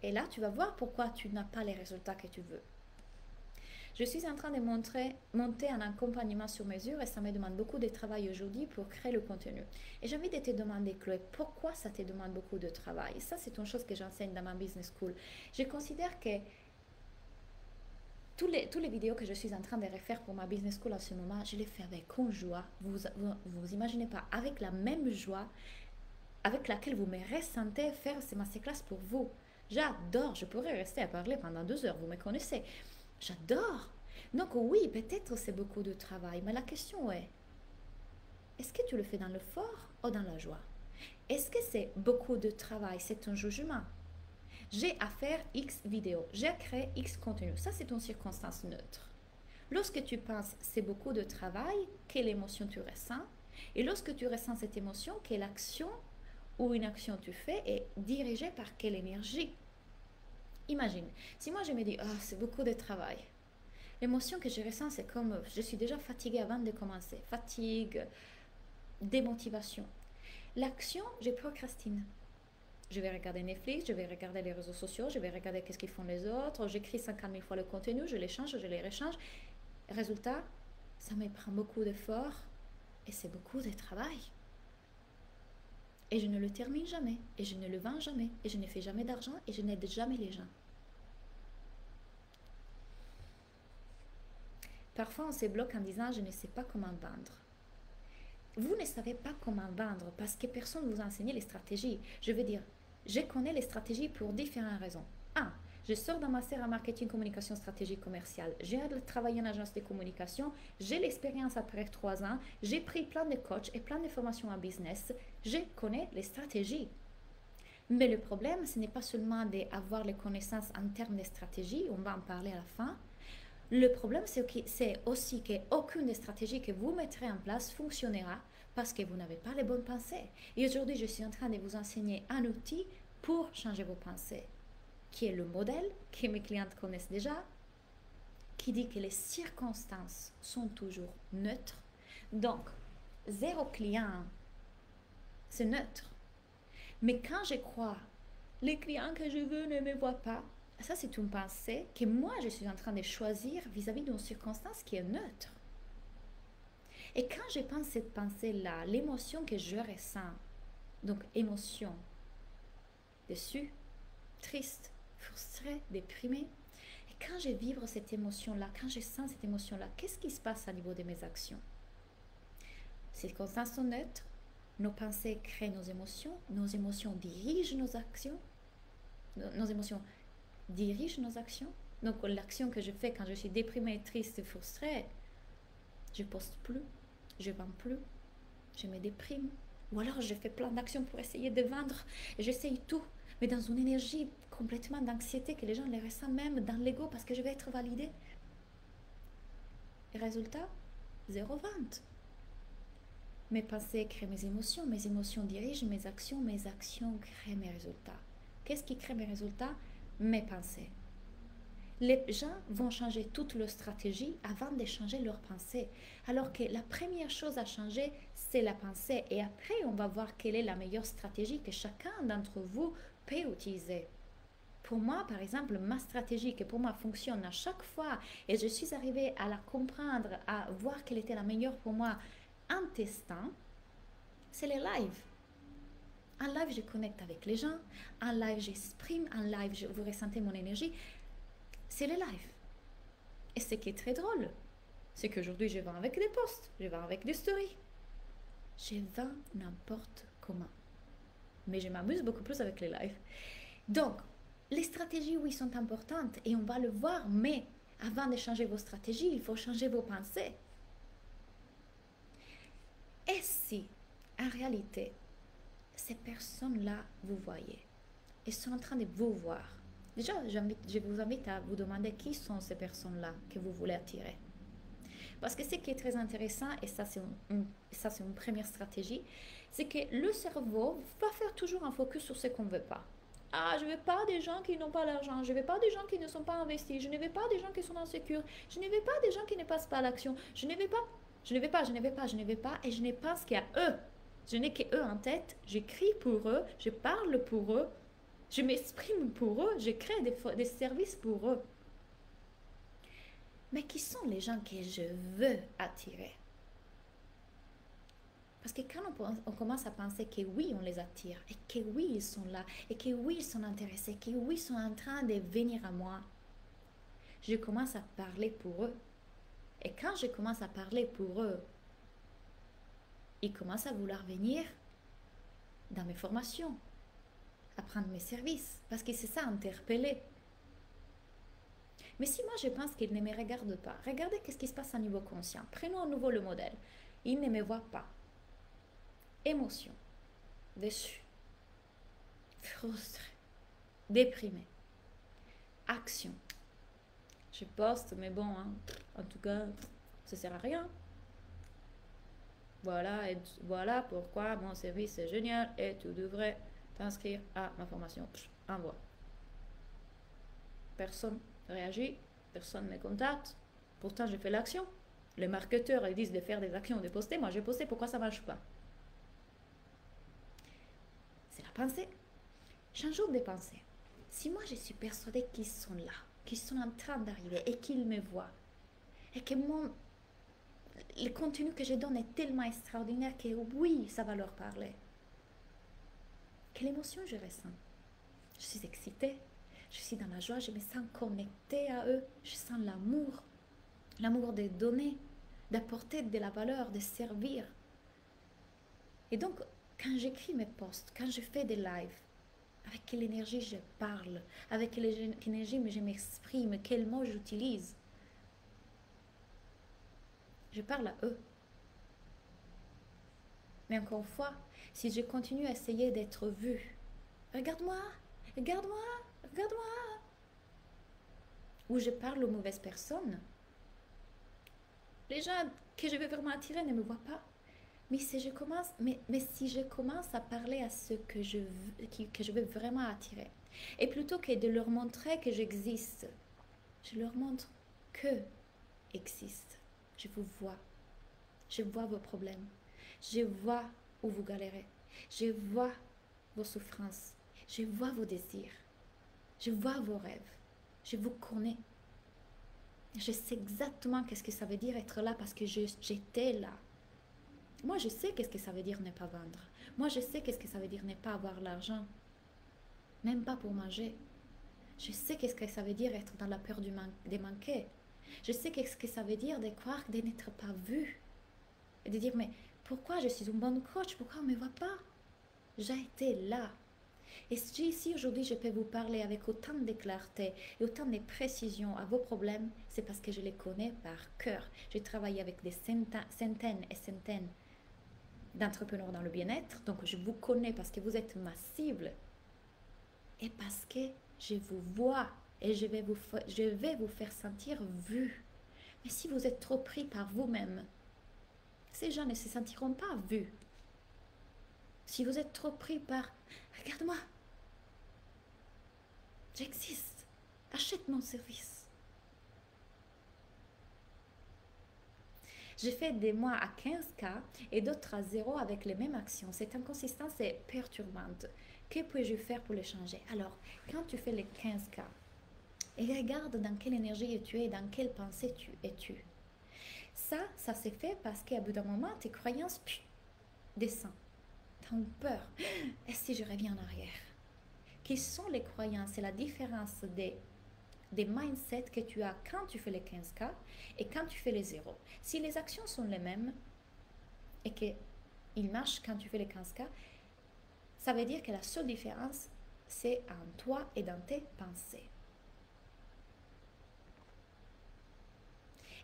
A: Et là, tu vas voir pourquoi tu n'as pas les résultats que tu veux. Je suis en train de monter un accompagnement sur mesure et ça me demande beaucoup de travail aujourd'hui pour créer le contenu. Et j'ai envie de te demander, Chloé, pourquoi ça te demande beaucoup de travail? Et ça, c'est une chose que j'enseigne dans ma business school. Je considère que tous les vidéos que je suis en train de refaire pour ma business school en ce moment, je les fais avec une joie. Vous imaginez pas, avec la même joie avec laquelle vous me ressentez faire ces masterclass pour vous. J'adore, je pourrais rester à parler pendant 2 heures, vous me connaissez. J'adore. Donc oui, peut-être c'est beaucoup de travail, mais la question est-ce que tu le fais dans le fort ou dans la joie? Est-ce que c'est beaucoup de travail, c'est un jugement? J'ai à faire X vidéos, j'ai créé X contenu. Ça, c'est une circonstance neutre. Lorsque tu penses c'est beaucoup de travail, quelle émotion tu ressens? Et lorsque tu ressens cette émotion, quelle action ou une action tu fais est dirigée par quelle énergie? Imagine, si moi je me dis, oh, c'est beaucoup de travail. L'émotion que je ressens, c'est comme je suis déjà fatiguée avant de commencer. Fatigue, démotivation. L'action, je procrastine. Je vais regarder Netflix, je vais regarder les réseaux sociaux, je vais regarder qu'est-ce qu'ils font les autres, j'écris 50 000 fois le contenu, je les change, je les rechange. Résultat, ça me prend beaucoup d'efforts et c'est beaucoup de travail. Et je ne le termine jamais, et je ne le vends jamais, et je ne fais jamais d'argent, et je n'aide jamais les gens. Parfois, on se bloque en disant « je ne sais pas comment vendre ». Vous ne savez pas comment vendre parce que personne ne vous a enseigné les stratégies. Je veux dire, je connais les stratégies pour différentes raisons. 1. Je sors d'un master en marketing, communication, stratégie commerciale. J'ai travaillé en agence de communication. J'ai l'expérience après 3 ans. J'ai pris plein de coachs et plein de formations en business. Je connais les stratégies. Mais le problème, ce n'est pas seulement d'avoir les connaissances en termes de stratégie. On va en parler à la fin. Le problème, c'est aussi qu'aucune des stratégies que vous mettrez en place fonctionnera parce que vous n'avez pas les bonnes pensées. Et aujourd'hui, je suis en train de vous enseigner un outil pour changer vos pensées, qui est le modèle que mes clientes connaissent déjà, qui dit que les circonstances sont toujours neutres. Donc, 0 client, c'est neutre. Mais quand je crois, les clients que je veux ne me voient pas, ça, c'est une pensée que moi, je suis en train de choisir vis-à-vis d'une circonstance qui est neutre. Et quand je pense cette pensée-là, l'émotion que je ressens, donc émotion déçue, triste, frustrée, déprimée, et quand je vibre cette émotion-là, quand je sens cette émotion-là, qu'est-ce qui se passe au niveau de mes actions? Ces circonstances sont neutres, nos pensées créent nos émotions dirigent nos actions, nos émotions dirige nos actions. Donc l'action que je fais quand je suis déprimée, triste, frustrée, je poste plus, je vends plus, je me déprime. Ou alors je fais plein d'actions pour essayer de vendre. J'essaye tout, mais dans une énergie complètement d'anxiété que les gens les ressentent même dans l'ego parce que je vais être validée. Et résultat, 0 vente. Mes pensées créent mes émotions dirigent mes actions créent mes résultats. Qu'est-ce qui crée mes résultats? Mes pensées. Les gens vont changer toute leur stratégie avant de changer leurs pensées. Alors que la première chose à changer, c'est la pensée. Et après, on va voir quelle est la meilleure stratégie que chacun d'entre vous peut utiliser. Pour moi, par exemple, ma stratégie qui pour moi fonctionne à chaque fois, et je suis arrivée à la comprendre, à voir quelle était la meilleure pour moi en testant, c'est les lives. En live, je connecte avec les gens. En live, j'exprime. En live, vous ressentez mon énergie. C'est le live. Et ce qui est très drôle, c'est qu'aujourd'hui, je vends avec des posts. Je vends avec des stories. Je vends n'importe comment. Mais je m'amuse beaucoup plus avec les lives. Donc, les stratégies, oui, sont importantes. Et on va le voir. Mais avant de changer vos stratégies, il faut changer vos pensées. Et si, en réalité, ces personnes-là, vous voyez, ils sont en train de vous voir. Déjà, je vous invite à vous demander qui sont ces personnes-là que vous voulez attirer. Parce que ce qui est très intéressant, et ça c'est une première stratégie, c'est que le cerveau va faire toujours un focus sur ce qu'on ne veut pas. Ah, je ne veux pas des gens qui n'ont pas l'argent, je ne veux pas des gens qui ne sont pas investis, je ne veux pas des gens qui sont insécures, je ne veux pas des gens qui ne passent pas à l'action, je ne veux pas, et je ne pense qu'à eux. Je n'ai qu'eux en tête, j'écris pour eux, je parle pour eux, je m'exprime pour eux, je crée des services pour eux. Mais qui sont les gens que je veux attirer? Parce que quand on commence à penser que oui, on les attire, et que oui, ils sont là, et que oui, ils sont intéressés, que oui, ils sont en train de venir à moi, je commence à parler pour eux. Et quand je commence à parler pour eux, ils commencent à vouloir venir dans mes formations, à prendre mes services, parce que c'est ça, interpeller. Mais si moi je pense qu'ils ne me regardent pas, regardez qu'est-ce qui se passe à niveau conscient. Prenons à nouveau le modèle. Ils ne me voient pas. Émotion, déçu, frustré, déprimé. Action. Je poste, mais bon, hein, en tout cas, ça sert à rien. Voilà, voilà pourquoi mon service est génial et tu devrais t'inscrire à ma formation. Envoie. Personne ne réagit, personne ne me contacte. Pourtant, j'ai fait l'action. Les marketeurs, ils disent de faire des actions, de poster. Moi, j'ai posté, pourquoi ça ne marche pas? C'est la pensée. Changeons de pensée. Si moi, je suis persuadée qu'ils sont là, qu'ils sont en train d'arriver et qu'ils me voient, et que le contenu que je donne est tellement extraordinaire que oui, ça va leur parler. Quelle émotion je ressens? Je suis excitée, je suis dans la joie, je me sens connectée à eux, je sens l'amour, l'amour de donner, d'apporter de la valeur, de servir. Et donc, quand j'écris mes posts, quand je fais des lives, avec quelle énergie je parle, avec quelle énergie je m'exprime, quels mots j'utilise, je parle à eux. Mais encore une fois, si je continue à essayer d'être vue, regarde-moi, regarde-moi, regarde-moi, ou je parle aux mauvaises personnes, les gens que je veux vraiment attirer ne me voient pas. Mais si je commence à parler à ceux que je veux vraiment attirer, et plutôt que de leur montrer que j'existe, je leur montre que existe. Je vous vois. Je vois vos problèmes. Je vois où vous galérez. Je vois vos souffrances. Je vois vos désirs. Je vois vos rêves. Je vous connais. Je sais exactement qu'est-ce que ça veut dire être là parce que j'étais là. Moi, je sais qu'est-ce que ça veut dire ne pas vendre. Moi, je sais qu'est-ce que ça veut dire ne pas avoir l'argent. Même pas pour manger. Je sais qu'est-ce que ça veut dire être dans la peur de manquer. Je sais qu'est-ce que ça veut dire de croire de n'être pas vu. Et de dire, mais pourquoi je suis une bonne coach? Pourquoi on ne me voit pas? J'ai été là. Et si aujourd'hui je peux vous parler avec autant de clarté et autant de précision à vos problèmes, c'est parce que je les connais par cœur. J'ai travaillé avec des centaines et centaines d'entrepreneurs dans le bien-être, donc je vous connais parce que vous êtes ma cible et parce que je vous vois et je vais vous faire sentir vu. Mais si vous êtes trop pris par vous-même, ces gens ne se sentiront pas vus. Si vous êtes trop pris par « Regarde-moi, j'existe, achète mon service ». J'ai fait des mois à 15K et d'autres à 0 avec les mêmes actions. Cette inconsistance est perturbante. Que puis-je faire pour le changer? Alors, quand tu fais les 15K, et regarde dans quelle énergie tu es, dans quelle pensée tu es-tu. Ça s'est fait parce qu'à bout d'un moment, tes croyances descendent. Tu as peur. Et si je reviens en arrière? Quelles sont les croyances? C'est la différence des mindsets que tu as quand tu fais les 15K et quand tu fais les 0. Si les actions sont les mêmes et qu'ils marchent quand tu fais les 15K, ça veut dire que la seule différence, c'est en toi et dans tes pensées.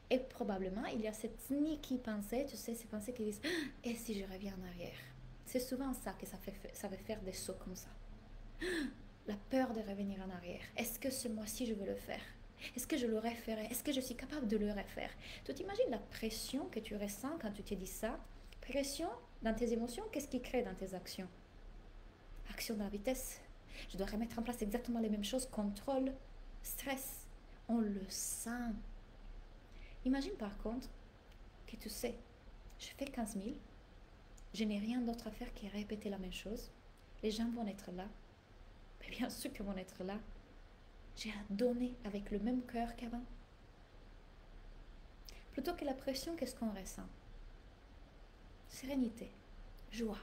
A: Et probablement, il y a cette sneaky pensée, tu sais, ces pensées qui disent « Et si je reviens en arrière ?» C'est souvent ça que ça veut faire des sauts comme ça. La peur de revenir en arrière. Est-ce que ce mois-ci, je veux le faire? Est-ce que je le referai? Est-ce que je suis capable de le refaire? Tu t'imagines la pression que tu ressens quand tu te dis ça? Pression dans tes émotions, qu'est-ce qui crée dans tes actions? Action dans la vitesse. Je dois remettre en place exactement les mêmes choses. Contrôle, stress. On le sent. Imagine par contre que tu sais, je fais 15 000, je n'ai rien d'autre à faire que répéter la même chose. Les gens vont être là. Mais bien sûr qu'ils vont être là. J'ai à donner avec le même cœur qu'avant. Plutôt que la pression, qu'est-ce qu'on ressent? Sérénité, joie.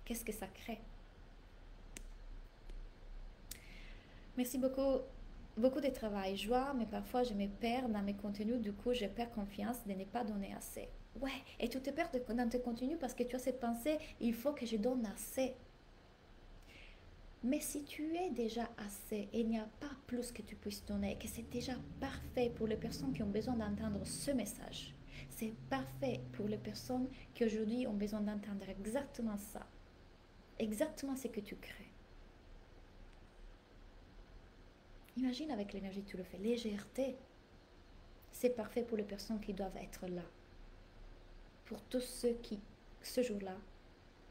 A: Qu'est-ce que ça crée? Merci beaucoup. Beaucoup de travail, joie, mais parfois je me perds dans mes contenus, du coup je perds confiance de ne pas donner assez. Ouais, et tu te perds dans tes contenus parce que tu as cette pensée, il faut que je donne assez. Mais si tu es déjà assez et il n'y a pas plus que tu puisses donner, que c'est déjà parfait pour les personnes qui ont besoin d'entendre ce message, c'est parfait pour les personnes qui aujourd'hui ont besoin d'entendre exactement ça, exactement ce que tu crées. Imagine avec l'énergie que tu le fais, légèreté, c'est parfait pour les personnes qui doivent être là. Pour tous ceux qui, ce jour-là,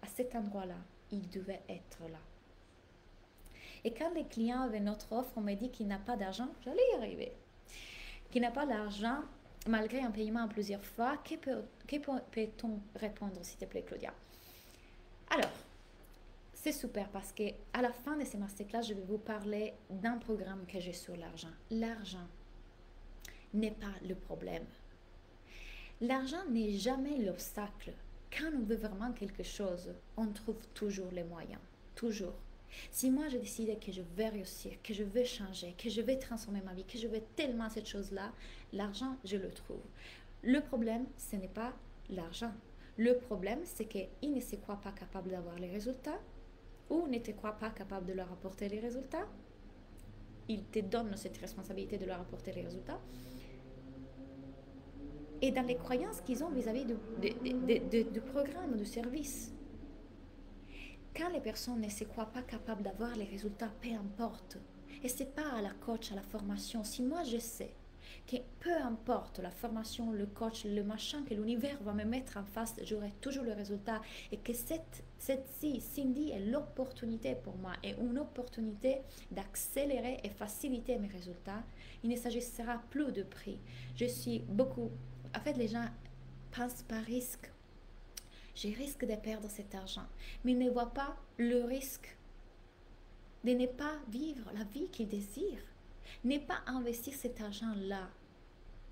A: à cet endroit-là, ils devaient être là. Et quand les clients avaient notre offre, on m'a dit qu'il n'a pas d'argent, j'allais y arriver, qu'il n'a pas d'argent malgré un paiement en plusieurs fois, que peut-on répondre, s'il te plaît, Claudia? Alors, c'est super parce que à la fin de ces masterclass, je vais vous parler d'un programme que j'ai sur l'argent. L'argent n'est pas le problème. L'argent n'est jamais l'obstacle. Quand on veut vraiment quelque chose, on trouve toujours les moyens. Toujours. Si moi je décide que je veux réussir, que je veux changer, que je veux transformer ma vie, que je veux tellement cette chose-là, l'argent, je le trouve. Le problème, ce n'est pas l'argent. Le problème, c'est qu'il ne se croit pas capable d'avoir les résultats ou ne te croit pas capable de leur apporter les résultats. Il te donne cette responsabilité de leur apporter les résultats. Et dans les croyances qu'ils ont vis-à-vis du programme, du service. Quand les personnes ne se croient pas capables d'avoir les résultats, peu importe. Et ce n'est pas à la coach, à la formation. Si moi je sais que peu importe la formation, le coach, le machin que l'univers va me mettre en face, j'aurai toujours le résultat. Et que cette-ci, Cindy, est l'opportunité pour moi, et une opportunité d'accélérer et faciliter mes résultats. Il ne s'agira plus de prix. Je suis beaucoup... En fait, les gens pensent par risque. Je risque de perdre cet argent, mais ils ne voient pas le risque de ne pas vivre la vie qu'ils désirent. Ne pas investir cet argent-là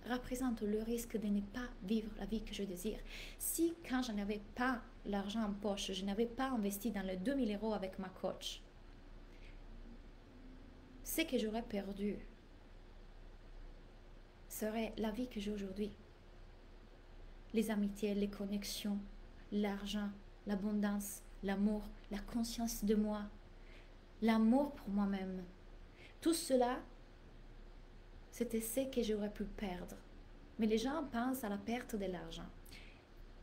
A: représente le risque de ne pas vivre la vie que je désire. Si quand je n'avais pas l'argent en poche, je n'avais pas investi dans les 2000 € avec ma coach, ce que j'aurais perdu serait la vie que j'ai aujourd'hui. Les amitiés, les connexions, l'argent, l'abondance, l'amour, la conscience de moi, l'amour pour moi-même. Tout cela, c'était ce que j'aurais pu perdre. Mais les gens pensent à la perte de l'argent.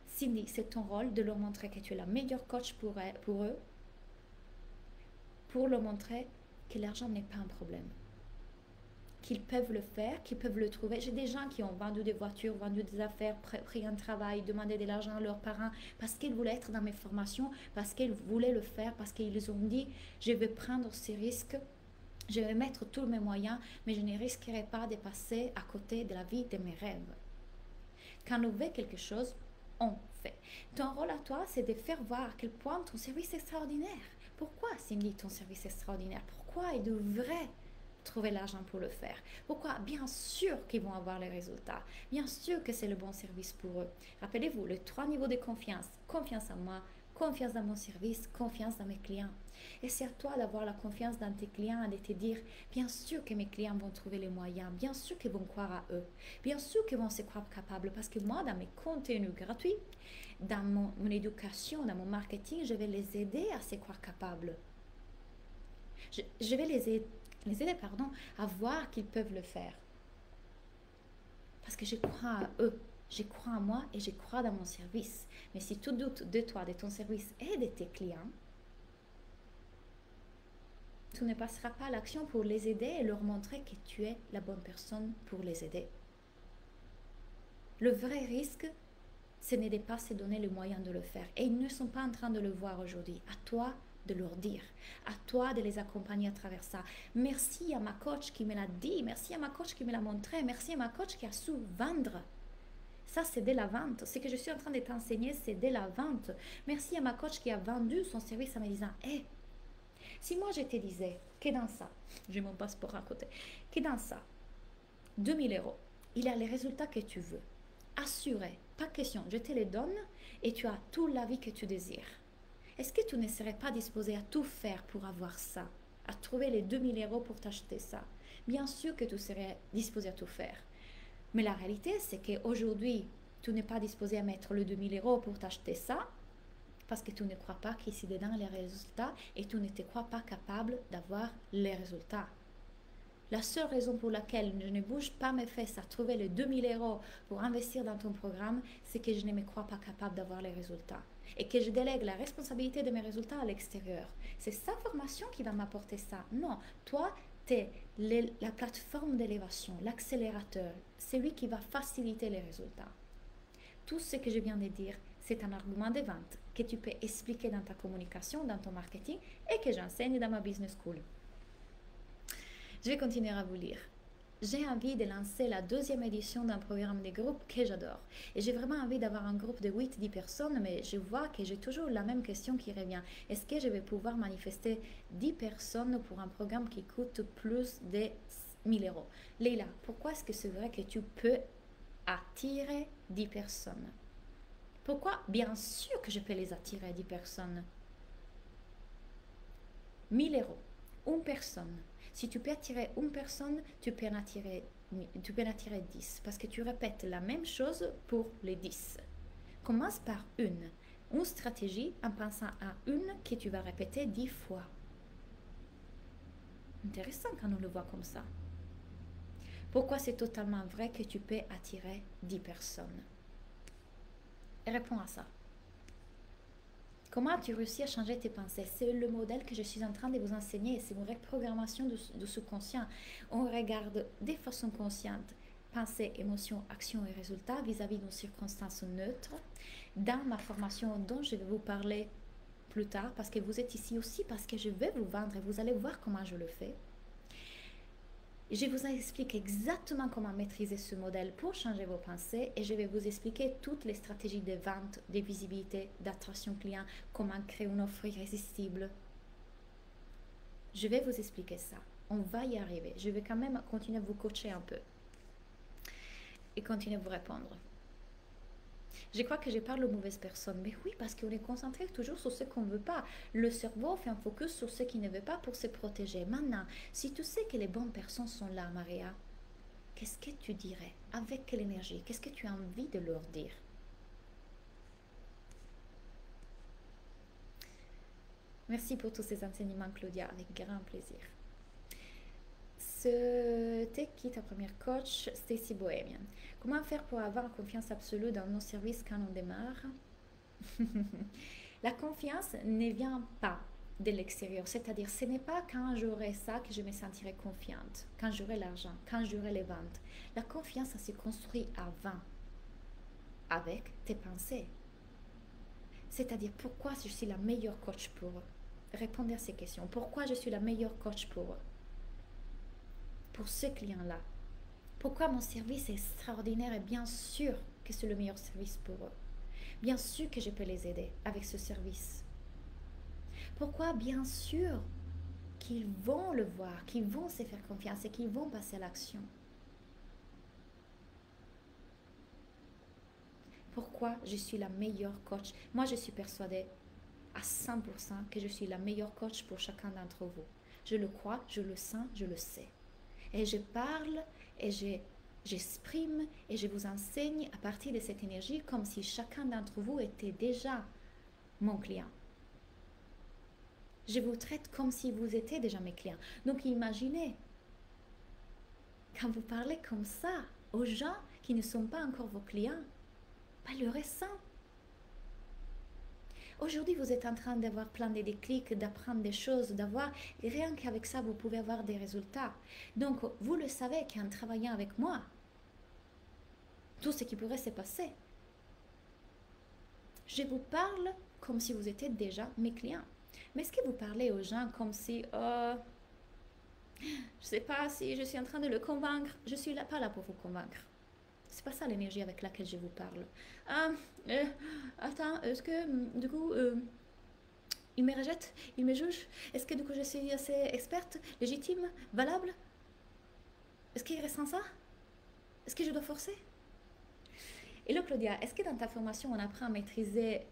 A: Cindy, c'est ton rôle de leur montrer que tu es la meilleure coach pour eux, pour leur montrer que l'argent n'est pas un problème. Qu'ils peuvent le faire, qu'ils peuvent le trouver. J'ai des gens qui ont vendu des voitures, vendu des affaires, pris un travail, demandé de l'argent à leurs parents parce qu'ils voulaient être dans mes formations, parce qu'ils voulaient le faire, parce qu'ils ont dit je vais prendre ces risques, je vais mettre tous mes moyens, mais je ne risquerai pas de passer à côté de la vie de mes rêves. Quand on veut quelque chose, on fait. Ton rôle à toi, c'est de faire voir à quel point ton service est extraordinaire. Pourquoi, Cindy, ton service est extraordinaire? Pourquoi ils devraient trouver l'argent pour le faire? Pourquoi? Bien sûr qu'ils vont avoir les résultats. Bien sûr que c'est le bon service pour eux. Rappelez-vous, les 3 niveaux de confiance. Confiance en moi, confiance dans mon service, confiance dans mes clients. Et c'est à toi d'avoir la confiance dans tes clients et de te dire, bien sûr que mes clients vont trouver les moyens, bien sûr qu'ils vont croire à eux, bien sûr qu'ils vont se croire capables, parce que moi, dans mes contenus gratuits, dans mon éducation, dans mon marketing, je vais les aider à se croire capables. Je vais les aider à voir qu'ils peuvent le faire. Parce que je crois à eux, je crois en moi et je crois dans mon service. Mais si tu doutes de toi, de ton service et de tes clients, tu ne passeras pas à l'action pour les aider et leur montrer que tu es la bonne personne pour les aider. Le vrai risque, ce n'est de pas se donner le moyen de le faire. Et ils ne sont pas en train de le voir aujourd'hui. À toi de leur dire, à toi de les accompagner à travers ça. Merci à ma coach qui me l'a dit, merci à ma coach qui me l'a montré, merci à ma coach qui a su vendre. Ça, c'est de la vente. Ce que je suis en train de t'enseigner, c'est de la vente. Merci à ma coach qui a vendu son service en me disant, hé, si moi je te disais que dans ça, j'ai mon passeport à côté, que dans ça, 2000 €, il y a les résultats que tu veux, assuré, pas question, je te les donne et tu as toute la vie que tu désires. Est-ce que tu ne serais pas disposé à tout faire pour avoir ça à trouver les 2 000 € pour t'acheter ça, bien sûr que tu serais disposé à tout faire. Mais la réalité, c'est qu'aujourd'hui, tu n'es pas disposé à mettre les 2 000 € pour t'acheter ça parce que tu ne crois pas qu'ici dedans les résultats et tu ne te crois pas capable d'avoir les résultats. La seule raison pour laquelle je ne bouge pas mes fesses à trouver les 2 000 € pour investir dans ton programme, c'est que je ne me crois pas capable d'avoir les résultats et que je délègue la responsabilité de mes résultats à l'extérieur. C'est sa formation qui va m'apporter ça. Non, toi, tu es la plateforme d'élévation, l'accélérateur, c'est lui qui va faciliter les résultats. Tout ce que je viens de dire, c'est un argument de vente que tu peux expliquer dans ta communication, dans ton marketing et que j'enseigne dans ma business school. Je vais continuer à vous lire. J'ai envie de lancer la 2e édition d'un programme de groupe que j'adore. Et j'ai vraiment envie d'avoir un groupe de 8-10 personnes, mais je vois que j'ai toujours la même question qui revient. Est-ce que je vais pouvoir manifester 10 personnes pour un programme qui coûte plus de 1 000 €? Leila, pourquoi est-ce que c'est vrai que tu peux attirer 10 personnes? Pourquoi? Bien sûr que je peux les attirer 10 personnes. 1 000 €, une personne. Si tu peux attirer une personne, tu peux en attirer 10 parce que tu répètes la même chose pour les 10. Commence par une stratégie en pensant à une que tu vas répéter 10 fois. Intéressant quand on le voit comme ça. Pourquoi c'est totalement vrai que tu peux attirer 10 personnes? Réponds à ça. Comment as-tu réussi à changer tes pensées? C'est le modèle que je suis en train de vous enseigner. C'est une reprogrammation de subconscient. On regarde de façon consciente pensée, émotion, action et résultats vis-à-vis d'une circonstance neutre. Dans ma formation dont je vais vous parler plus tard, parce que vous êtes ici aussi, parce que je vais vous vendre et vous allez voir comment je le fais. Je vous explique exactement comment maîtriser ce modèle pour changer vos pensées et je vais vous expliquer toutes les stratégies de vente, de visibilité, d'attraction client, comment créer une offre irrésistible. Je vais vous expliquer ça. On va y arriver. Je vais quand même continuer à vous coacher un peu et continuer à vous répondre. Je crois que je parle aux mauvaises personnes. Mais oui, parce qu'on est concentré toujours sur ce qu'on ne veut pas. Le cerveau fait un focus sur ce qu'il ne veut pas pour se protéger. Maintenant, si tu sais que les bonnes personnes sont là, Maria, qu'est-ce que tu dirais? Avec quelle énergie? Qu'est-ce que tu as envie de leur dire? Merci pour tous ces enseignements, Claudia, avec grand plaisir. C'était qui ta première coach? Stacy Bohemian. Comment faire pour avoir confiance absolue dans nos services quand on démarre? La confiance ne vient pas de l'extérieur, c'est-à-dire ce n'est pas quand j'aurai ça que je me sentirai confiante, quand j'aurai l'argent, quand j'aurai les ventes. La confiance, ça se construit avant, avec tes pensées. C'est-à-dire pourquoi je suis la meilleure coach pour répondre à ces questions. Pourquoi je suis la meilleure coach pour ce client-là. Pourquoi mon service est extraordinaire et bien sûr que c'est le meilleur service pour eux. Bien sûr que je peux les aider avec ce service. Pourquoi bien sûr qu'ils vont le voir, qu'ils vont se faire confiance et qu'ils vont passer à l'action. Pourquoi je suis la meilleure coach? Moi, je suis persuadée à 100% que je suis la meilleure coach pour chacun d'entre vous. Je le crois, je le sens, je le sais. Et je parle et j'exprime et je vous enseigne à partir de cette énergie comme si chacun d'entre vous était déjà mon client. Je vous traite comme si vous étiez déjà mes clients. Donc imaginez, quand vous parlez comme ça aux gens qui ne sont pas encore vos clients, le ressent. Aujourd'hui, vous êtes en train d'avoir plein de déclics, d'apprendre des choses, d'avoir, et rien qu'avec ça, vous pouvez avoir des résultats. Donc, vous le savez qu'en travaillant avec moi, tout ce qui pourrait se passer, je vous parle comme si vous étiez déjà mes clients. Mais est-ce que vous parlez aux gens comme si, je ne sais pas si je suis en train de le convaincre, je ne suis pas là pour vous convaincre. C'est pas ça l'énergie avec laquelle je vous parle. Attends, est-ce que du coup, il me rejette, il me juge? Est-ce que du coup je suis assez experte, légitime, valable? Est-ce qu'il ressent ça? Est-ce que je dois forcer? Hello Claudia, est-ce que dans ta formation on apprend à maîtriser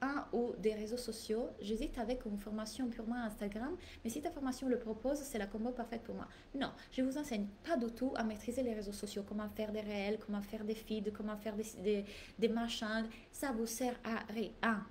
A: un ou des réseaux sociaux, j'hésite avec une formation purement Instagram, mais si ta formation le propose, c'est la combo parfaite pour moi. Non, je vous enseigne pas du tout à maîtriser les réseaux sociaux, comment faire des réels, comment faire des feeds, comment faire des machins. Ça vous sert à rien.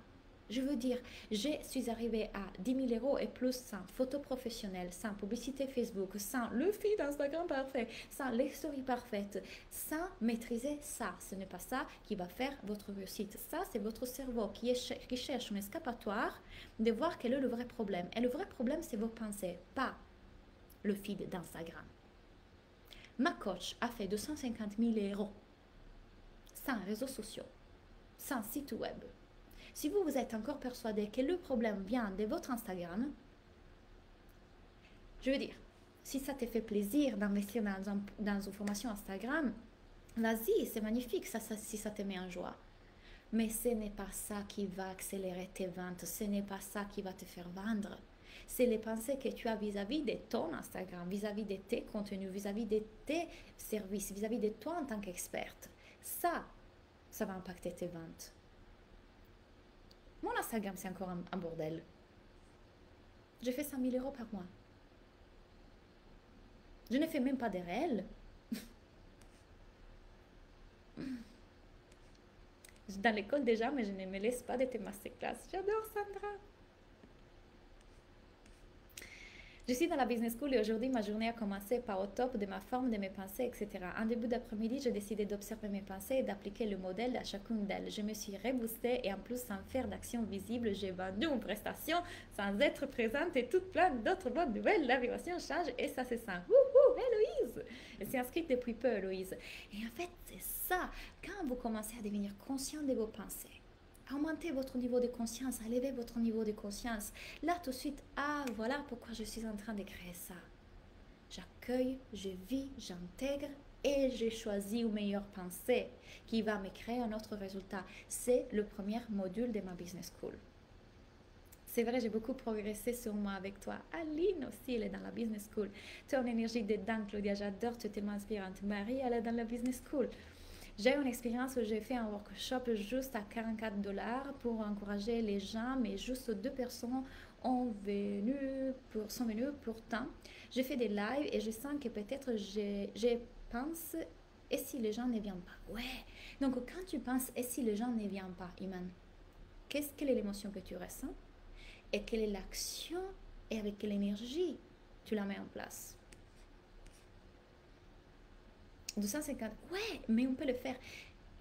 A: Je veux dire, je suis arrivée à 10 000 euros et plus sans photo professionnelle, sans publicité Facebook, sans le feed Instagram parfait, sans les stories parfaites, sans maîtriser ça. Ce n'est pas ça qui va faire votre réussite. Ça, c'est votre cerveau qui cherche un escapatoire de voir quel est le vrai problème. Et le vrai problème, c'est vos pensées, pas le feed d'Instagram. Ma coach a fait 250 000 euros sans réseaux sociaux, sans site web. Si vous êtes encore persuadé que le problème vient de votre Instagram, je veux dire, si ça te fait plaisir d'investir dans une formation Instagram, vas-y, c'est magnifique si ça te met en joie. Mais ce n'est pas ça qui va accélérer tes ventes, ce n'est pas ça qui va te faire vendre. C'est les pensées que tu as vis-à-vis de ton Instagram, vis-à-vis de tes contenus, vis-à-vis de tes services, vis-à-vis de toi en tant qu'experte. Ça va impacter tes ventes. Mon Instagram, c'est encore un bordel. Je fais 100 000 euros par mois. Je ne fais même pas des réels. Dans l'école déjà, mais je ne me laisse pas de tes masterclass. J'adore Sandra. Je suis dans la business school et aujourd'hui, ma journée a commencé par au top de ma forme, de mes pensées, etc. En début d'après-midi, j'ai décidé d'observer mes pensées et d'appliquer le modèle à chacune d'elles. Je me suis reboostée et en plus, sans faire d'action visible, j'ai vendu une prestation sans être présente et toute plein d'autres bonnes nouvelles. La vibration change et ça se sent. Wouhou, Héloïse! Elle s'est inscrite depuis peu, Héloïse. Et en fait, c'est ça. Quand vous commencez à devenir conscient de vos pensées, augmentez votre niveau de conscience, élevez votre niveau de conscience. Là, tout de suite, voilà pourquoi je suis en train de créer ça. J'accueille, je vis, j'intègre et j'ai choisi une meilleure pensée qui va me créer un autre résultat. C'est le premier module de ma business school. C'est vrai, j'ai beaucoup progressé sur moi avec toi. Aline aussi, elle est dans la business school. Ton énergie dedans, Claudia, j'adore, tu es tellement inspirante. Marie, elle est dans la business school. J'ai une expérience où j'ai fait un workshop juste à 44 $ pour encourager les gens, mais juste 2 personnes sont venues pourtant. J'ai fait des lives et je sens que peut-être je pense, et si les gens ne viennent pas? Ouais. Donc quand tu penses, et si les gens ne viennent pas, Iman, quelle est l'émotion que tu ressens? Et quelle est l'action et avec quelle énergie tu la mets en place? 250, ouais, mais on peut le faire.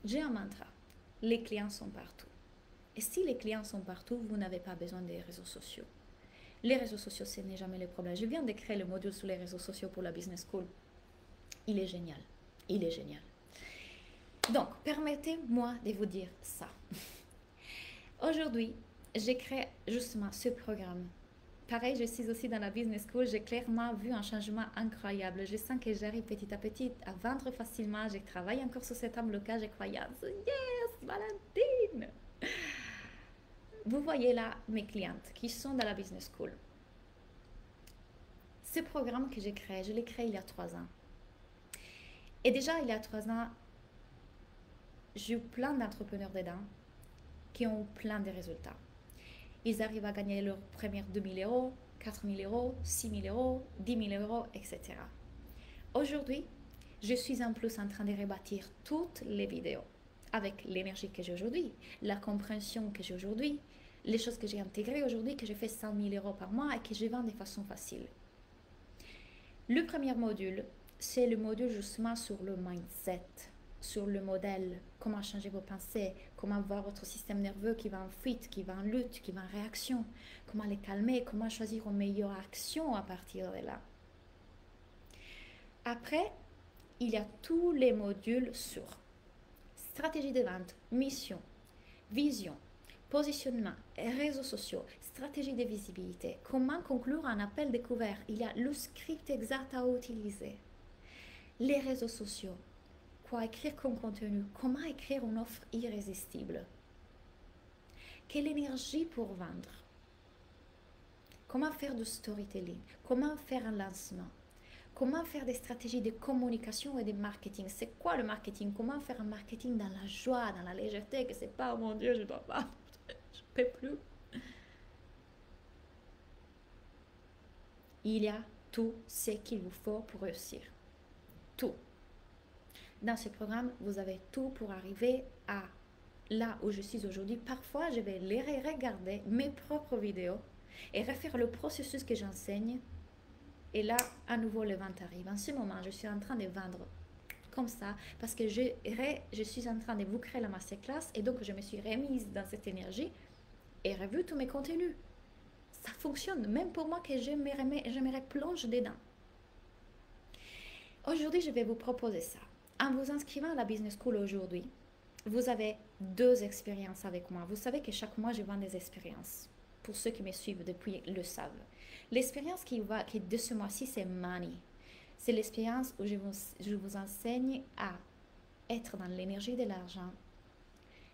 A: J'ai un mantra. Les clients sont partout. Et si les clients sont partout, vous n'avez pas besoin des réseaux sociaux. Les réseaux sociaux, ce n'est jamais le problème. Je viens de créer le module sur les réseaux sociaux pour la Business School. Il est génial. Il est génial. Donc, permettez-moi de vous dire ça. Aujourd'hui, j'ai créé justement ce programme. Pareil, je suis aussi dans la business school, j'ai clairement vu un changement incroyable. Je sens que j'arrive petit à petit à vendre facilement. Je travaille encore sur cet blocage de croyance. Yes, Valentine! Vous voyez là mes clientes qui sont dans la business school. Ce programme que j'ai créé, je l'ai créé il y a 3 ans. Et déjà, il y a 3 ans, j'ai eu plein d'entrepreneurs dedans qui ont plein de résultats. Ils arrivent à gagner leur première 2 000 euros, 4 000 euros, 6 000 euros, 10 000 euros, etc. Aujourd'hui, je suis en plus en train de rebâtir toutes les vidéos avec l'énergie que j'ai aujourd'hui, la compréhension que j'ai aujourd'hui, les choses que j'ai intégrées aujourd'hui, que je fais 100 000 euros par mois et que je vends de façon facile. Le premier module, c'est le module justement sur le mindset, sur le modèle, comment changer vos pensées, comment voir votre système nerveux qui va en fuite, qui va en lutte, qui va en réaction, comment les calmer, comment choisir une meilleure action à partir de là. Après, il y a tous les modules sur stratégie de vente, mission, vision, positionnement, réseaux sociaux, stratégie de visibilité, comment conclure un appel découvert. Il y a le script exact à utiliser, les réseaux sociaux, quoi écrire comme contenu, comment écrire une offre irrésistible, quelle énergie pour vendre, comment faire du storytelling, comment faire un lancement, comment faire des stratégies de communication et de marketing. C'est quoi le marketing? Comment faire un marketing dans la joie, dans la légèreté, que c'est pas, oh mon Dieu, je dois pas, peux plus. Il y a tout ce qu'il vous faut pour réussir. Tout. Dans ce programme, vous avez tout pour arriver à là où je suis aujourd'hui. Parfois, je vais les regarder mes propres vidéos et refaire le processus que j'enseigne. Et là, à nouveau, le vente arrive. En ce moment, je suis en train de vendre comme ça parce que je suis en train de vous créer la masterclass et donc je me suis remise dans cette énergie et revu tous mes contenus. Ça fonctionne, même pour moi que j'aimerais plonger dedans. Aujourd'hui, je vais vous proposer ça. En vous inscrivant à la Business School aujourd'hui, vous avez 2 expériences avec moi. Vous savez que chaque mois, je vends des expériences. Pour ceux qui me suivent depuis le savent. L'expérience qui est de ce mois-ci, c'est Money. C'est l'expérience où je vous enseigne à être dans l'énergie de l'argent,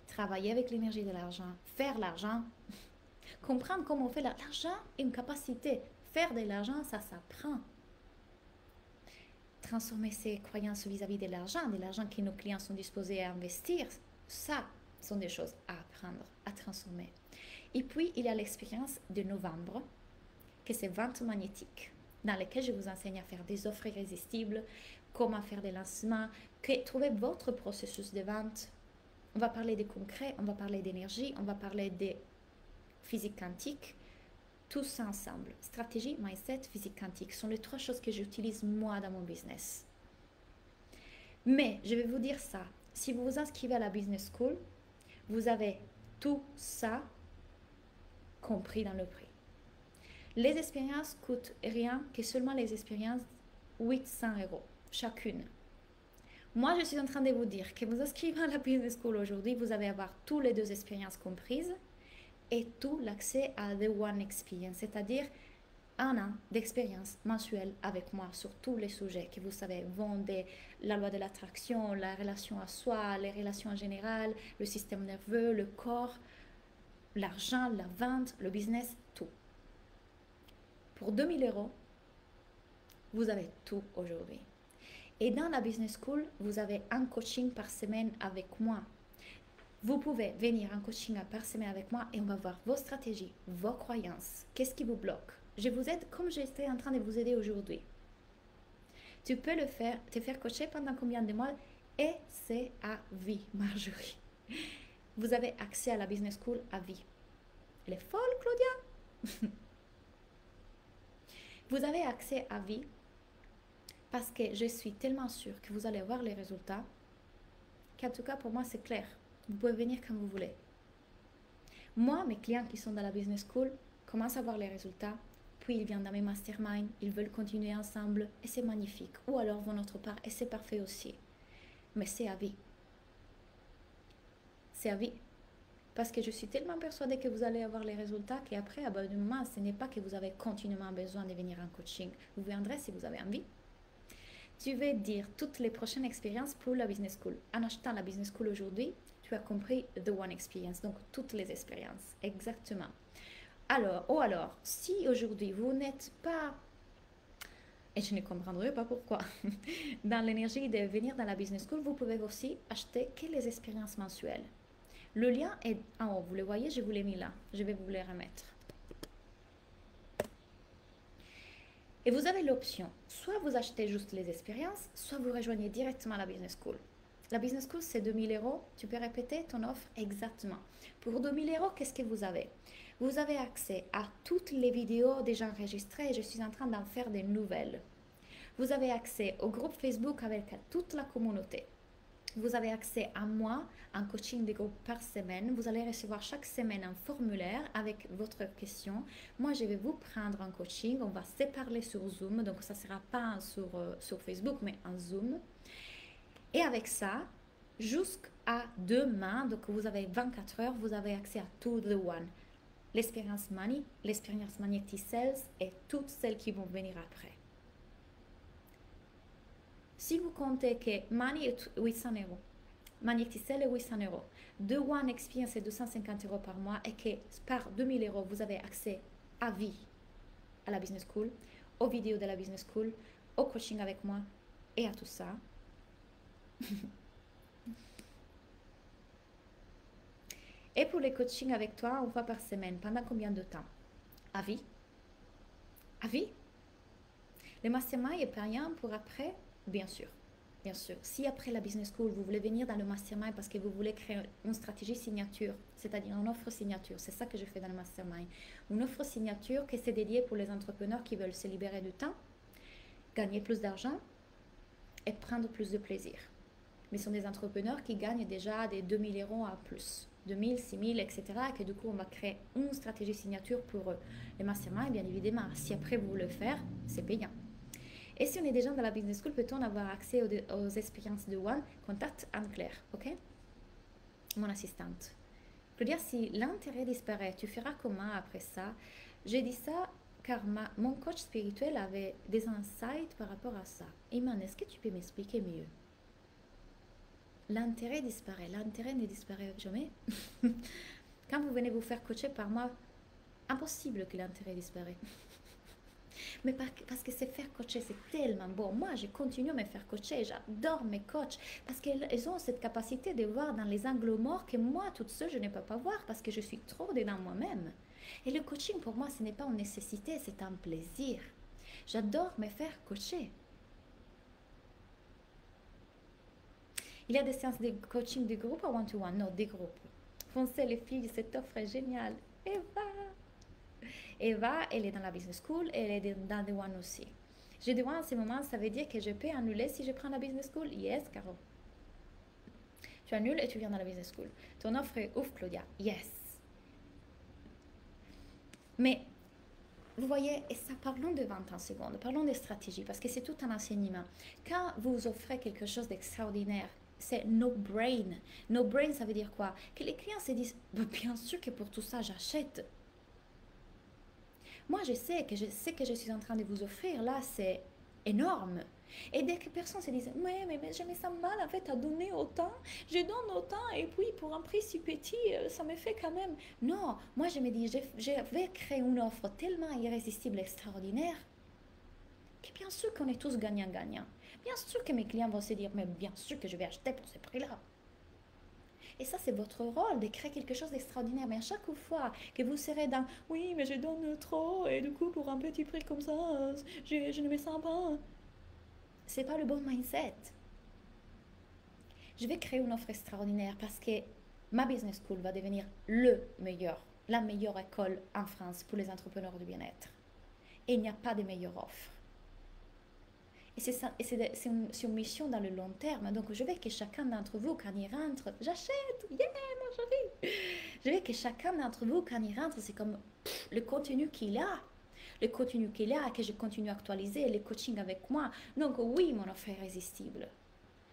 A: travailler avec l'énergie de l'argent, faire l'argent, comprendre comment on fait l'argent est une capacité. Faire de l'argent, ça s'apprend. Transformer ses croyances vis-à-vis de l'argent que nos clients sont disposés à investir, ça sont des choses à apprendre, à transformer. Et puis, il y a l'expérience de novembre, que c'est vente magnétique, dans laquelle je vous enseigne à faire des offres irrésistibles, comment faire des lancements, trouver votre processus de vente. On va parler de concret, on va parler d'énergie, on va parler de physique quantique, tout ça ensemble. Stratégie, mindset, physique quantique sont les 3 choses que j'utilise moi dans mon business. Mais je vais vous dire ça, si vous vous inscrivez à la Business School, vous avez tout ça compris dans le prix. Les expériences coûtent rien que seulement les expériences 800 € chacune. Moi, je suis en train de vous dire que vous inscrivez à la Business School aujourd'hui, vous allez avoir toutes les 2 expériences comprises et tout l'accès à The One Experience, c'est-à-dire 1 an d'expérience mensuelle avec moi sur tous les sujets que vous savez, vendre, la loi de l'attraction, la relation à soi, les relations en général, le système nerveux, le corps, l'argent, la vente, le business, tout. Pour 2000 €, vous avez tout aujourd'hui. Et dans la Business School, vous avez un coaching par semaine avec moi. Vous pouvez venir en coaching par semaine avec moi et on va voir vos stratégies, vos croyances, qu'est-ce qui vous bloque. Je vous aide comme j'étais en train de vous aider aujourd'hui. Tu peux te faire coacher pendant combien de mois et c'est à vie, Marjorie. Vous avez accès à la Business School à vie. Elle est folle, Claudia. Vous avez accès à vie parce que je suis tellement sûre que vous allez voir les résultats qu'en tout cas pour moi c'est clair. Vous pouvez venir quand vous voulez. Moi, mes clients qui sont dans la Business School commencent à voir les résultats, puis ils viennent dans mes masterminds, ils veulent continuer ensemble et c'est magnifique. Ou alors vont autre part et c'est parfait aussi. Mais c'est à vie. C'est à vie. Parce que je suis tellement persuadée que vous allez avoir les résultats qu'après, à bout du moment, ce n'est pas que vous avez continuellement besoin de venir en coaching. Vous viendrez si vous avez envie. Tu veux dire toutes les prochaines expériences pour la Business School. En achetant la Business School aujourd'hui, tu as compris The One Experience, donc toutes les expériences, exactement. Alors, si aujourd'hui vous n'êtes pas, et je ne comprendrai pas pourquoi, dans l'énergie de venir dans la Business School, vous pouvez aussi acheter que les expériences mensuelles. Le lien est en haut, vous le voyez, je vous l'ai mis là, je vais vous les remettre. Et vous avez l'option, soit vous achetez juste les expériences, soit vous rejoignez directement la Business School. La Business School, c'est 2000 €. Tu peux répéter ton offre exactement. Pour 2000 €, qu'est-ce que vous avez? Vous avez accès à toutes les vidéos déjà enregistrées et je suis en train d'en faire des nouvelles. Vous avez accès au groupe Facebook avec toute la communauté. Vous avez accès à moi, un coaching de groupe par semaine. Vous allez recevoir chaque semaine un formulaire avec votre question. Moi, je vais vous prendre en coaching. On va se parler sur Zoom. Donc, ça ne sera pas sur Facebook, mais en Zoom. Et avec ça, jusqu'à demain, donc vous avez 24 heures, vous avez accès à tout The One. L'expérience Money, l'expérience Magnetic Sales et toutes celles qui vont venir après. Si vous comptez que Money est 800 €, Magnetic Sales est 800 €, The One Experience est 250 € par mois et que par 2000 € vous avez accès à vie à la Business School, aux vidéos de la Business School, au coaching avec moi et à tout ça. Et pour les coachings avec toi, une fois par semaine, pendant combien de temps? À vie? À vie? Les masterminds est payant pour après? Bien sûr. Bien sûr. Si après la business school, vous voulez venir dans le mastermind parce que vous voulez créer une stratégie signature, c'est-à-dire une offre signature, c'est ça que je fais dans le mastermind. Une offre signature qui c'est dédié pour les entrepreneurs qui veulent se libérer du temps, gagner plus d'argent et prendre plus de plaisir. Mais ce sont des entrepreneurs qui gagnent déjà des 2 000 € à plus. 2 000, 6 000, etc. Et que du coup, on va créer une stratégie signature pour eux. Les masterminds, bien évidemment, si après vous voulez le faire, c'est payant. Et si on est déjà dans la business school, peut-on avoir accès aux expériences de One? Contacte Anne-Claire, ok? Mon assistante. Claudia, si l'intérêt disparaît, tu feras comment après ça? J'ai dit ça car mon coach spirituel avait des insights par rapport à ça. Iman, est-ce que tu peux m'expliquer mieux? L'intérêt disparaît. L'intérêt ne disparaît jamais. Quand vous venez vous faire coacher par moi, impossible que l'intérêt disparaisse. Mais parce que c'est faire coacher, c'est tellement bon. Moi, je continue à me faire coacher. J'adore mes coachs parce qu'elles ont cette capacité de voir dans les angles morts que moi, toute seule, je ne peux pas voir parce que je suis trop dedans moi-même. Et le coaching, pour moi, ce n'est pas une nécessité, c'est un plaisir. J'adore me faire coacher. Il y a des séances de coaching de groupe ou one-to-one? Non, des groupes. Foncez les filles, cette offre est géniale. Eva, elle est dans la business school et elle est dans The One aussi. Je dis one en ce moment, ça veut dire que je peux annuler si je prends la business school? Yes, Caro. Tu annules et tu viens dans la business school. Ton offre est ouf, Claudia. Yes. Mais vous voyez, et ça, parlons de vente en seconde, parlons de stratégie, parce que c'est tout un enseignement. Quand vous offrez quelque chose d'extraordinaire, c'est no brain. No brain, ça veut dire quoi? Que les clients se disent, bien sûr que pour tout ça, j'achète. Moi, je sais que je suis en train de vous offrir, là, c'est énorme. Et dès que personne se disent, mais je me sens mal, en fait, à donner autant, je donne autant, et puis pour un prix si petit, ça me fait quand même. Non, moi, je me dis, je vais créer une offre tellement irrésistible, extraordinaire, que bien sûr qu'on est tous gagnants-gagnants. Bien sûr que mes clients vont se dire, mais bien sûr que je vais acheter pour ce prix-là. Et ça, c'est votre rôle, de créer quelque chose d'extraordinaire. Mais à chaque fois que vous serez dans oui, mais je donne trop, et du coup, pour un petit prix comme ça, je ne me sens pas. C'est pas le bon mindset. Je vais créer une offre extraordinaire parce que ma business school va devenir la meilleure école en France pour les entrepreneurs du bien-être. Et il n'y a pas de meilleure offre. Et c'est une mission dans le long terme. Donc, je veux que chacun d'entre vous, quand il rentre, j'achète, yeah, mon chéri. Je veux que chacun d'entre vous, quand il rentre, c'est comme le contenu qu'il a. Le contenu qu'il a, que je continue à actualiser, les coachings avec moi. Donc, oui, mon offre est irrésistible.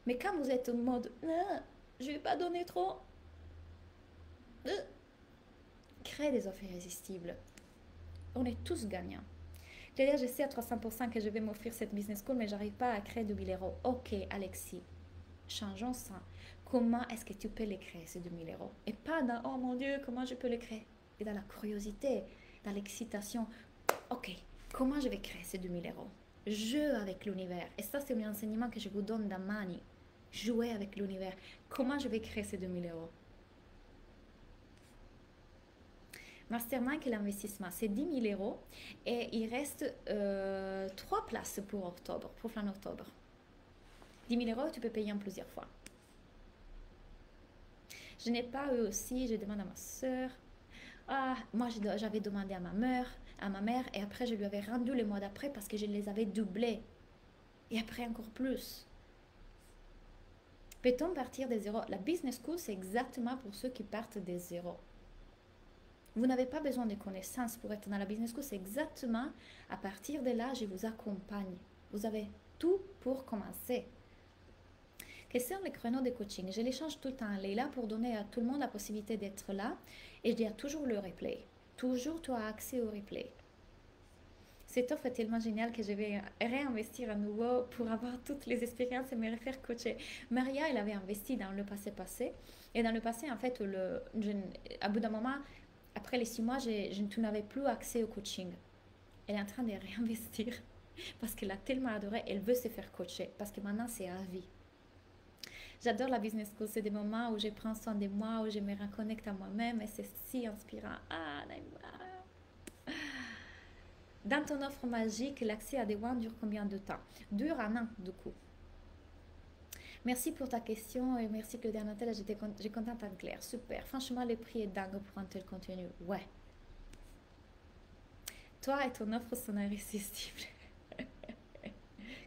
A: Mais quand vous êtes en mode, je ne vais pas donner trop, créez des offres irrésistibles. On est tous gagnants. C'est-à-dire, je sais à 300% que je vais m'offrir cette business school, mais j'arrive pas à créer 2 000 €. Ok, Alexis, changeons ça. Comment est-ce que tu peux les créer, ces 2 000 €? Et pas dans, oh mon Dieu, comment je peux les créer? Et dans la curiosité, dans l'excitation. Ok, comment je vais créer ces 2 000 €? Jeu avec l'univers. Et ça, c'est un enseignement que je vous donne dans Mani. Jouer avec l'univers. Comment je vais créer ces 2 000 €? Mastermind et l'investissement, c'est 10 000 € et il reste 3 places pour octobre, pour fin octobre. 10 000 €, tu peux payer en plusieurs fois. Je n'ai pas eu aussi, je demande à ma soeur. Ah, moi j'avais demandé à ma mère et après je lui avais rendu le mois d'après parce que je les avais doublés. Et après encore plus. Peut-on partir des zéros? La business school, c'est exactement pour ceux qui partent des zéros. Vous n'avez pas besoin de connaissances pour être dans la business school. C'est exactement à partir de là, je vous accompagne. Vous avez tout pour commencer. Quels sont les créneaux de coaching? Je les change tout le temps. Elle est là pour donner à tout le monde la possibilité d'être là. Et je dis toujours le replay. Toujours tu as accès au replay. Cette offre est tellement géniale que je vais réinvestir à nouveau pour avoir toutes les expériences et me refaire coacher. Maria, elle avait investi dans le passé. Et dans le passé, en fait, à bout d'un moment, après les 6 mois, tu n'avais plus accès au coaching. Elle est en train de réinvestir parce qu'elle a tellement adoré, elle veut se faire coacher parce que maintenant c'est à vie. J'adore la business school. C'est des moments où je prends soin de moi, où je me reconnecte à moi-même et c'est si inspirant. Ah, Naïma. Dans ton offre magique, l'accès à des one dure combien de temps? Dure un an, du coup. Merci pour ta question et merci Claudia Nathalie, j'ai contente en clair. Super. Franchement, le prix est dingue pour un tel contenu. Ouais. Toi et ton offre sont irrésistibles.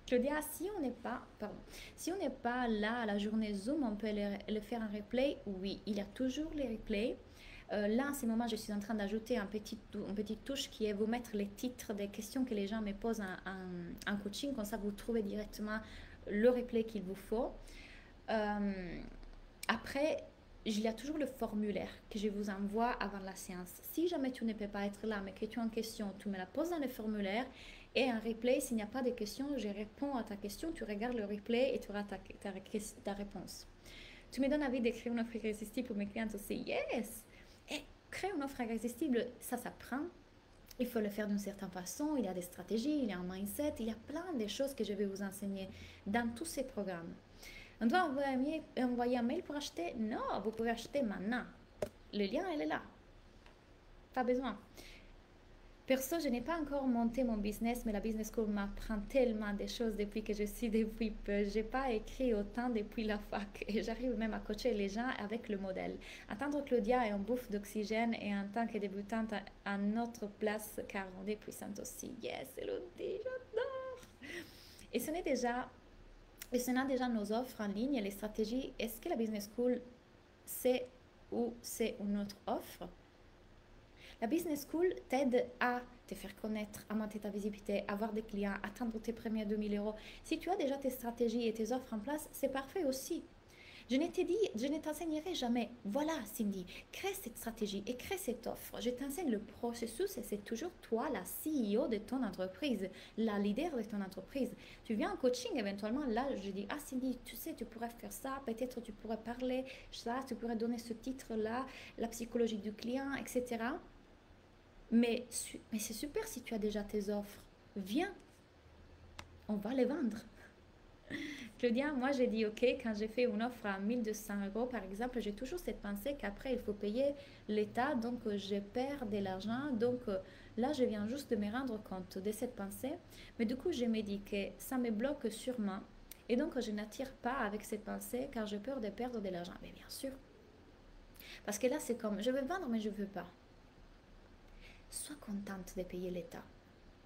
A: Claudia, si on n'est pas, pardon, si on n'est pas là à la journée Zoom, on peut le faire en replay. Oui, il y a toujours les replays. Là, en ce moment, je suis en train d'ajouter une petite touche qui est vous mettre les titres des questions que les gens me posent en coaching. Comme ça, vous trouvez directement le replay qu'il vous faut. Après, il y a toujours le formulaire que je vous envoie avant la séance. Si jamais tu ne peux pas être là, mais que tu as une question, tu me la poses dans le formulaire et en replay, s'il n'y a pas de questions, je réponds à ta question, tu regardes le replay et tu auras ta réponse. Tu me donnes envie d'écrire une offre irrésistible pour mes clients aussi. Yes! Et créer une offre irrésistible, ça s'apprend. Il faut le faire d'une certaine façon. Il y a des stratégies, il y a un mindset, il y a plein de choses que je vais vous enseigner dans tous ces programmes. On doit envoyer un mail pour acheter? Non, vous pouvez acheter maintenant. Le lien, il est là. Pas besoin. Perso, je n'ai pas encore monté mon business, mais la business school m'apprend tellement de choses depuis que je suis depuis peu. Je n'ai pas écrit autant depuis la fac et j'arrive même à coacher les gens avec le modèle. Attendre Claudia est un bouffe d'oxygène et en tant que débutante à notre place car on est puissante aussi. Yes, Elodie, j'adore. Et ce n'est déjà nos offres en ligne et les stratégies. Est-ce que la business school c'est une autre offre? La business school t'aide à te faire connaître, à monter ta visibilité, avoir des clients, atteindre tes premiers 2000 €. Si tu as déjà tes stratégies et tes offres en place, c'est parfait aussi. Je ne t'enseignerai jamais. Voilà, Cindy, crée cette stratégie et crée cette offre. Je t'enseigne le processus et c'est toujours toi, la CEO de ton entreprise, la leader de ton entreprise. Tu viens en coaching, éventuellement, là, je dis, ah Cindy, tu sais, tu pourrais faire ça, peut-être tu pourrais parler ça, tu pourrais donner ce titre-là, la psychologie du client, etc. Mais c'est super si tu as déjà tes offres. Viens, on va les vendre. Claudia, moi j'ai dit ok, quand j'ai fait une offre à 1200 € par exemple, j'ai toujours cette pensée qu'après il faut payer l'État, donc je perds de l'argent. Donc là, je viens juste de me rendre compte de cette pensée. Mais du coup, je me dis que ça me bloque sûrement. Et donc, je n'attire pas avec cette pensée car j'ai peur de perdre de l'argent. Mais bien sûr. Parce que là, c'est comme, je veux vendre, mais je ne veux pas. Sois contente de payer l'État.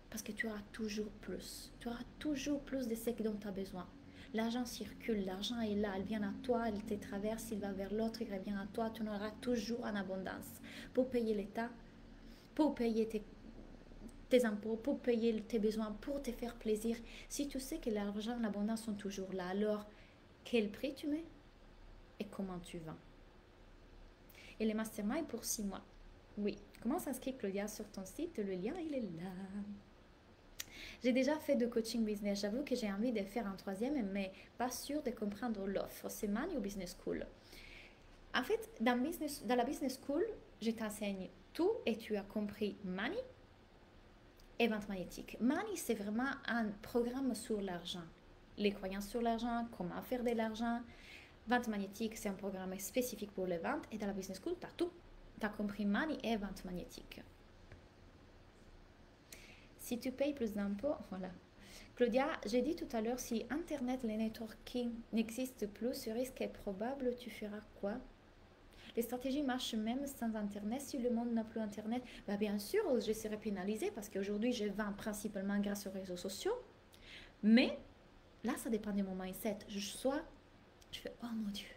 A: Parce que tu auras toujours plus. Tu auras toujours plus de ce dont tu as besoin. L'argent circule, l'argent est là, il vient à toi, il te traverse, il va vers l'autre, il revient à toi. Tu en auras toujours en abondance. Pour payer l'État, pour payer tes impôts, pour payer tes besoins, pour te faire plaisir. Si tu sais que l'argent et l'abondance sont toujours là, alors quel prix tu mets et comment tu vends? Et les masterminds pour 6 mois. Oui, comment s'inscrire Claudia sur ton site? Le lien, il est là. J'ai déjà fait de coaching business. J'avoue que j'ai envie de faire un troisième, mais pas sûr de comprendre l'offre. C'est Money ou Business School? En fait, dans la Business School, je t'enseigne tout et tu as compris Money et vente magnétique. Money, c'est vraiment un programme sur l'argent. Les croyances sur l'argent, comment faire de l'argent. Vente magnétique, c'est un programme spécifique pour les ventes. Et dans la Business School, tu as tout. Tu as compris Money et vente magnétique. Si tu payes plus d'impôts, voilà. Claudia, j'ai dit tout à l'heure, si Internet, les networking n'existent plus, ce risque est probable, tu feras quoi? Les stratégies marchent même sans Internet. Si le monde n'a plus Internet, bah bien sûr, je serai pénalisée parce qu'aujourd'hui, je vends principalement grâce aux réseaux sociaux. Mais là, ça dépend de mon mindset. Je fais, oh mon Dieu,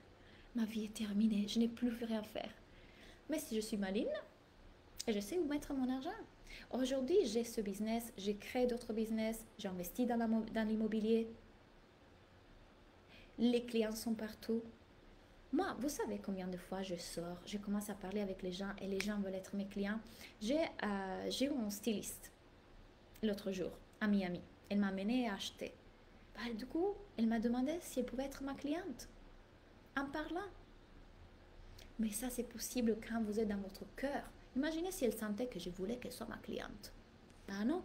A: ma vie est terminée, je n'ai plus rien à faire. Mais si je suis maligne, je sais où mettre mon argent. Aujourd'hui, j'ai ce business, j'ai créé d'autres business, j'ai investi dans l'immobilier. Les clients sont partout. Moi, vous savez combien de fois je sors, je commence à parler avec les gens et les gens veulent être mes clients. J'ai eu mon styliste l'autre jour à Miami. Elle m'a amené à acheter. Bah, du coup, elle m'a demandé si elle pouvait être ma cliente en parlant. Mais ça, c'est possible quand vous êtes dans votre cœur. Imaginez si elle sentait que je voulais qu'elle soit ma cliente. Ben non.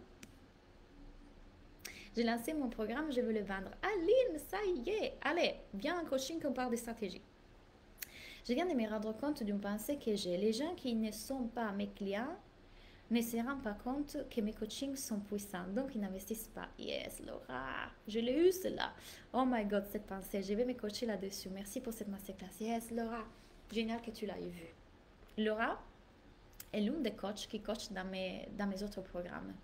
A: J'ai lancé mon programme, je veux le vendre. Aline, ça y est, allez, viens en coaching qu'on parle de stratégie. Je viens de me rendre compte d'une pensée que j'ai. Les gens qui ne sont pas mes clients ne se rendent pas compte que mes coachings sont puissants, donc ils n'investissent pas. Yes, Laura, je l'ai eu cela. Oh my god, cette pensée, je vais me coacher là-dessus. Merci pour cette masterclass. Yes, Laura, génial que tu l'aies vu. Laura est l'une des coachs qui coach dans mes autres programmes.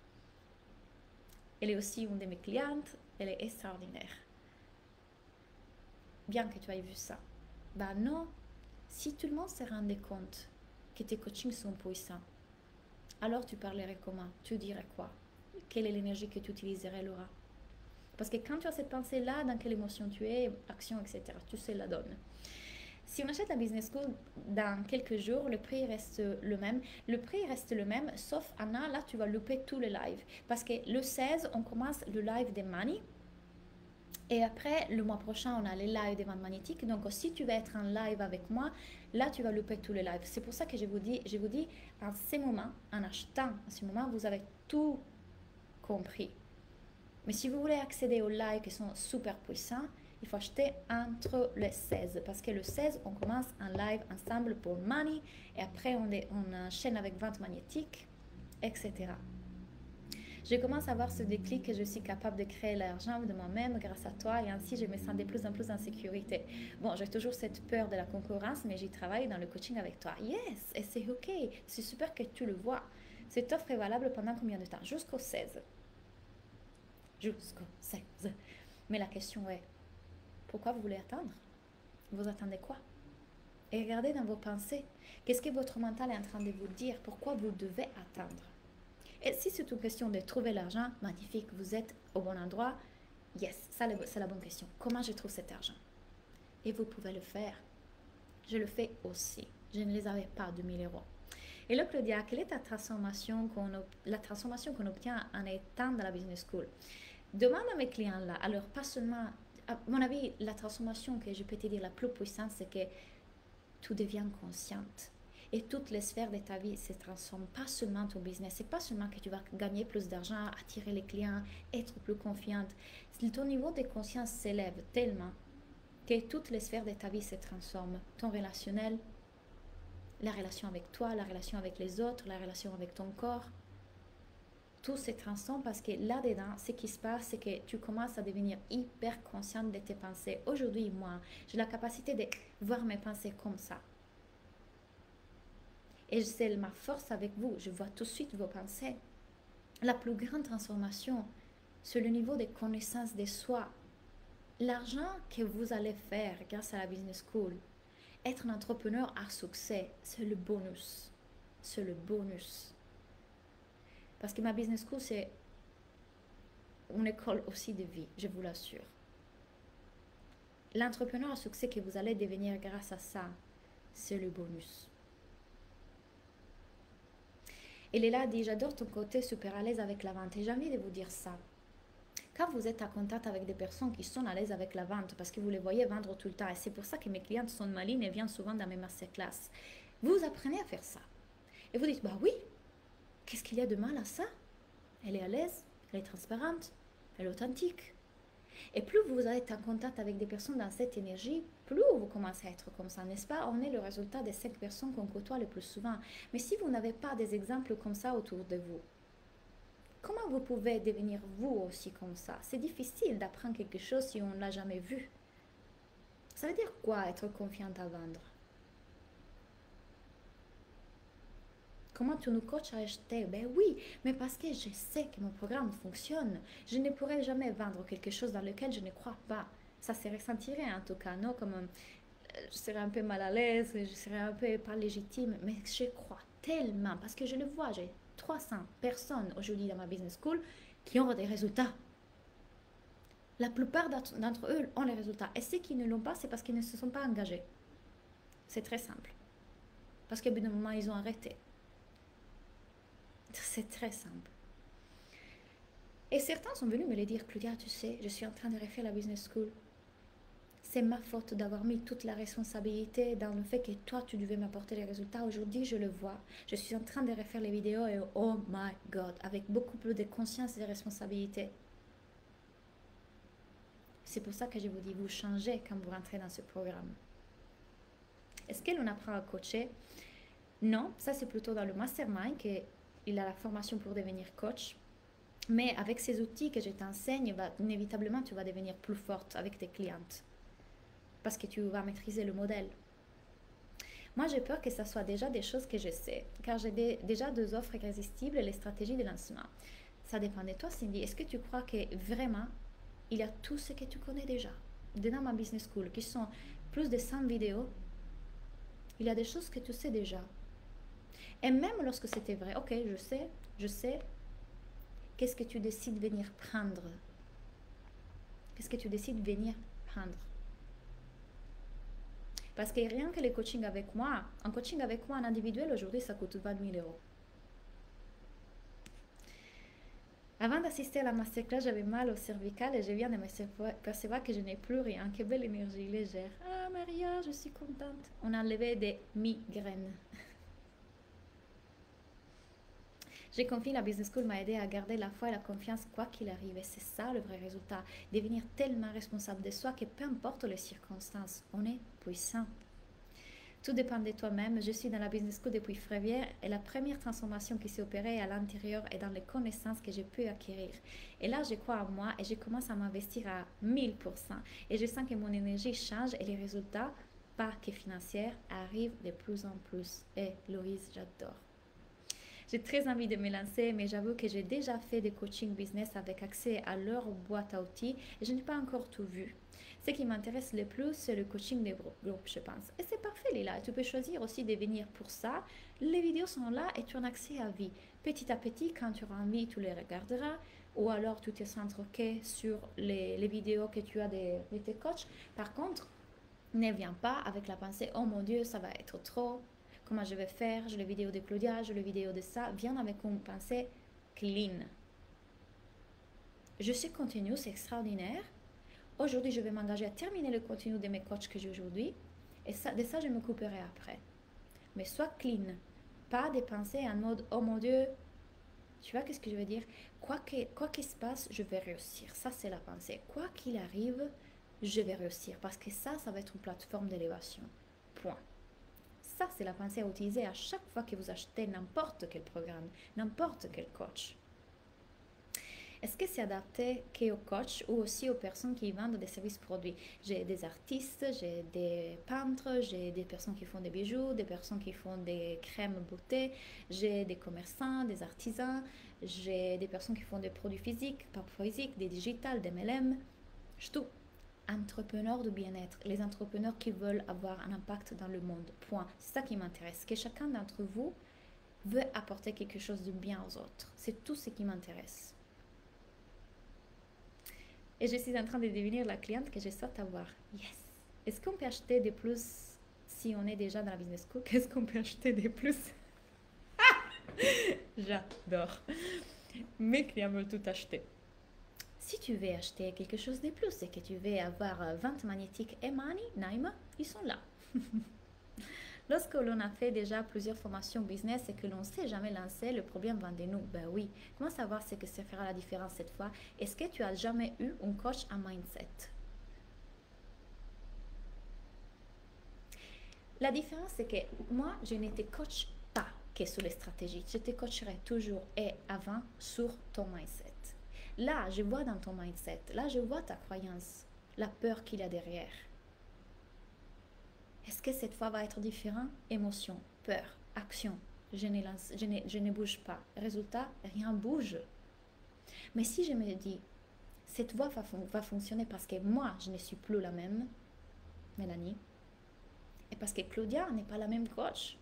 A: Elle est aussi une de mes clientes, elle est extraordinaire. Bien que tu aies vu ça. Ben non, si tout le monde se rendait compte que tes coachings sont puissants, alors tu parlerais comment? Tu dirais quoi? Quelle est l'énergie que tu utiliserais, Laura? Parce que quand tu as cette pensée-là, dans quelle émotion tu es, action, etc., tu sais la donne. Si on achète la Business School dans quelques jours, le prix reste le même. Le prix reste le même, sauf Anna, là, tu vas louper tous les lives. Parce que le 16, on commence le live des Money. Et après, le mois prochain, on a les lives des ventes magnétiques. Donc, si tu veux être en live avec moi, là, tu vas louper tous les lives. C'est pour ça que je vous dis, en ce moment, en achetant, en ce moment, vous avez tout compris. Mais si vous voulez accéder aux lives qui sont super puissants, il faut acheter entre le 16. Parce que le 16, on commence un live ensemble pour Money. Et après, on enchaîne avec vente magnétique, etc. Je commence à avoir ce déclic que je suis capable de créer l'argent de moi-même grâce à toi et ainsi je me sens de plus en plus en sécurité. Bon, j'ai toujours cette peur de la concurrence, mais j'y travaille dans le coaching avec toi. Yes, et c'est ok, c'est super que tu le vois. Cette offre est valable pendant combien de temps? Jusqu'au 16. Jusqu'au 16. Mais la question est, pourquoi vous voulez attendre? Vous attendez quoi? Et regardez dans vos pensées, qu'est-ce que votre mental est en train de vous dire? Pourquoi vous devez attendre? Et si c'est une question de trouver l'argent, magnifique, vous êtes au bon endroit. Yes, ça c'est la bonne question. Comment je trouve cet argent? Et vous pouvez le faire. Je le fais aussi. Je ne les avais pas, 2000 euros. Et là, Claudia, quelle est la transformation qu'on obtient en étant dans la business school? Demande à mes clients là. Alors, pas seulement, à mon avis, la transformation que je peux te dire la plus puissante, c'est que tu deviens consciente. Et toutes les sphères de ta vie se transforment, pas seulement ton business, c'est pas seulement que tu vas gagner plus d'argent, attirer les clients, être plus confiante. Ton niveau de conscience s'élève tellement que toutes les sphères de ta vie se transforment. Ton relationnel, la relation avec toi, la relation avec les autres, la relation avec ton corps, tout se transforme parce que là-dedans, ce qui se passe, c'est que tu commences à devenir hyper consciente de tes pensées. Aujourd'hui, moi, j'ai la capacité de voir mes pensées comme ça. Et c'est ma force avec vous. Je vois tout de suite vos pensées. La plus grande transformation, c'est le niveau de connaissance de soi. L'argent que vous allez faire grâce à la business school, être un entrepreneur à succès, c'est le bonus. C'est le bonus. Parce que ma business school, c'est une école aussi de vie, je vous l'assure. L'entrepreneur à succès que vous allez devenir grâce à ça, c'est le bonus. Et Léla dit, j'adore ton côté super à l'aise avec la vente. Et j'ai envie de vous dire ça. Quand vous êtes en contact avec des personnes qui sont à l'aise avec la vente, parce que vous les voyez vendre tout le temps, et c'est pour ça que mes clientes sont malines et viennent souvent dans mes masterclass, vous apprenez à faire ça. Et vous dites, bah oui, qu'est-ce qu'il y a de mal à ça? Elle est à l'aise, elle est transparente, elle est authentique. Et plus vous êtes en contact avec des personnes dans cette énergie, plus vous commencez à être comme ça, n'est-ce pas? On est le résultat des 5 personnes qu'on côtoie le plus souvent. Mais si vous n'avez pas des exemples comme ça autour de vous, comment vous pouvez devenir vous aussi comme ça? C'est difficile d'apprendre quelque chose si on ne l'a jamais vu. Ça veut dire quoi être confiante à vendre? Comment tu nous coaches à acheter? Ben oui, mais parce que je sais que mon programme fonctionne. Je ne pourrais jamais vendre quelque chose dans lequel je ne crois pas. Ça se ressentirait en tout cas, non? Comme je serais un peu mal à l'aise, je serais un peu pas légitime, mais je crois tellement parce que je le vois, j'ai 300 personnes aujourd'hui dans ma business school qui ont des résultats. La plupart d'entre eux ont les résultats. Et ceux qui ne l'ont pas, c'est parce qu'ils ne se sont pas engagés. C'est très simple. Parce qu'au bout d'un moment, ils ont arrêté. C'est très simple. Et certains sont venus me le dire, Claudia, tu sais, je suis en train de refaire la business school. C'est ma faute d'avoir mis toute la responsabilité dans le fait que toi, tu devais m'apporter les résultats. Aujourd'hui, je le vois. Je suis en train de refaire les vidéos et oh my God, avec beaucoup plus de conscience et de responsabilité. C'est pour ça que je vous dis, vous changez quand vous rentrez dans ce programme. Est-ce que l'on apprend à coacher? Non, ça c'est plutôt dans le mastermind qu'il a la formation pour devenir coach. Mais avec ces outils que je t'enseigne, inévitablement tu vas devenir plus forte avec tes clientes. Parce que tu vas maîtriser le modèle. Moi, j'ai peur que ce soit déjà des choses que je sais, car j'ai déjà 2 offres irrésistibles et les stratégies de lancement. Ça dépend de toi, Cindy. Est-ce que tu crois que vraiment, il y a tout ce que tu connais déjà dans ma business school, qui sont plus de 100 vidéos, il y a des choses que tu sais déjà. Et même lorsque c'était vrai, ok, je sais, qu'est-ce que tu décides de venir prendre? Qu'est-ce que tu décides de venir prendre? Parce que rien que les coachings avec moi, un coaching avec moi en individuel aujourd'hui, ça coûte 20 000 euros. Avant d'assister à la masterclass, j'avais mal au cervical et je viens de me percevoir que je n'ai plus rien. Quelle belle énergie légère. Ah Maria, je suis contente. On a enlevé des migraines. J'ai confié, la business school m'a aidé à garder la foi et la confiance quoi qu'il arrive. Et c'est ça le vrai résultat. Devenir tellement responsable de soi que peu importe les circonstances, on est puissant. Tout dépend de toi-même. Je suis dans la business school depuis février et la première transformation qui s'est opérée à l'intérieur est dans les connaissances que j'ai pu acquérir. Et là, je crois en moi et je commence à m'investir à 1000%. Et je sens que mon énergie change et les résultats, pas que financiers, arrivent de plus en plus. Et Louise, j'adore. J'ai très envie de me lancer, mais j'avoue que j'ai déjà fait des coachings business avec accès à leur boîte à outils et je n'ai pas encore tout vu. Ce qui m'intéresse le plus, c'est le coaching des groupes, je pense. Et c'est parfait, Lila. Tu peux choisir aussi de venir pour ça. Les vidéos sont là et tu as accès à vie. Petit à petit, quand tu auras envie, tu les regarderas. Ou alors, tu te centreras sur les vidéos que tu as de tes coachs. Par contre, ne viens pas avec la pensée, oh mon Dieu, ça va être trop. Comment je vais faire? J'ai les vidéos de Claudia, j'ai les vidéos de ça. Viens avec une pensée clean. Je suis continue, c'est extraordinaire. Aujourd'hui, je vais m'engager à terminer le contenu de mes coachs que j'ai aujourd'hui. Et de ça, je me couperai après. Mais sois clean. Pas des pensées en mode, oh mon Dieu, tu vois qu'est-ce que je veux dire? Quoi qu'il se passe, je vais réussir. Ça, c'est la pensée. Quoi qu'il arrive, je vais réussir. Parce que ça va être une plateforme d'élévation. Point. Ça, c'est la pensée à utiliser à chaque fois que vous achetez n'importe quel programme, n'importe quel coach. Est-ce que c'est adapté qu'aux coachs ou aussi aux personnes qui vendent des services produits? J'ai des artistes, j'ai des peintres, j'ai des personnes qui font des bijoux, des personnes qui font des crèmes beauté, j'ai des commerçants, des artisans, j'ai des personnes qui font des produits physiques, pas physiques, des digitales, des MLM, tout. Entrepreneurs de bien-être, les entrepreneurs qui veulent avoir un impact dans le monde, point. C'est ça qui m'intéresse, que chacun d'entre vous veut apporter quelque chose de bien aux autres. C'est tout ce qui m'intéresse. Et je suis en train de devenir la cliente que je souhaite avoir. Yes! Est-ce qu'on peut acheter des plus si on est déjà dans la business school? Qu'est-ce qu'on peut acheter des plus? J'adore. Mes clients veulent tout acheter. Si tu veux acheter quelque chose de plus et que tu veux avoir vente magnétique et money, Naima, ils sont là. Lorsque l'on a fait déjà plusieurs formations business et que l'on ne s'est jamais lancé, le problème vient de nous. Ben oui. Comment savoir ce que ça fera la différence cette fois? Est-ce que tu as jamais eu un coach en mindset? La différence, c'est que moi, je n'étais coach pas que sur les stratégies. Je te coacherai toujours et avant sur ton mindset. Là, je vois dans ton mindset, là, je vois ta croyance, la peur qu'il y a derrière. Est-ce que cette fois va être différent? Émotion, peur, action. Je ne bouge pas. Résultat, rien bouge. Mais si je me dis, cette voie va fonctionner parce que moi, je ne suis plus la même, Mélanie, et parce que Claudia n'est pas la même coach.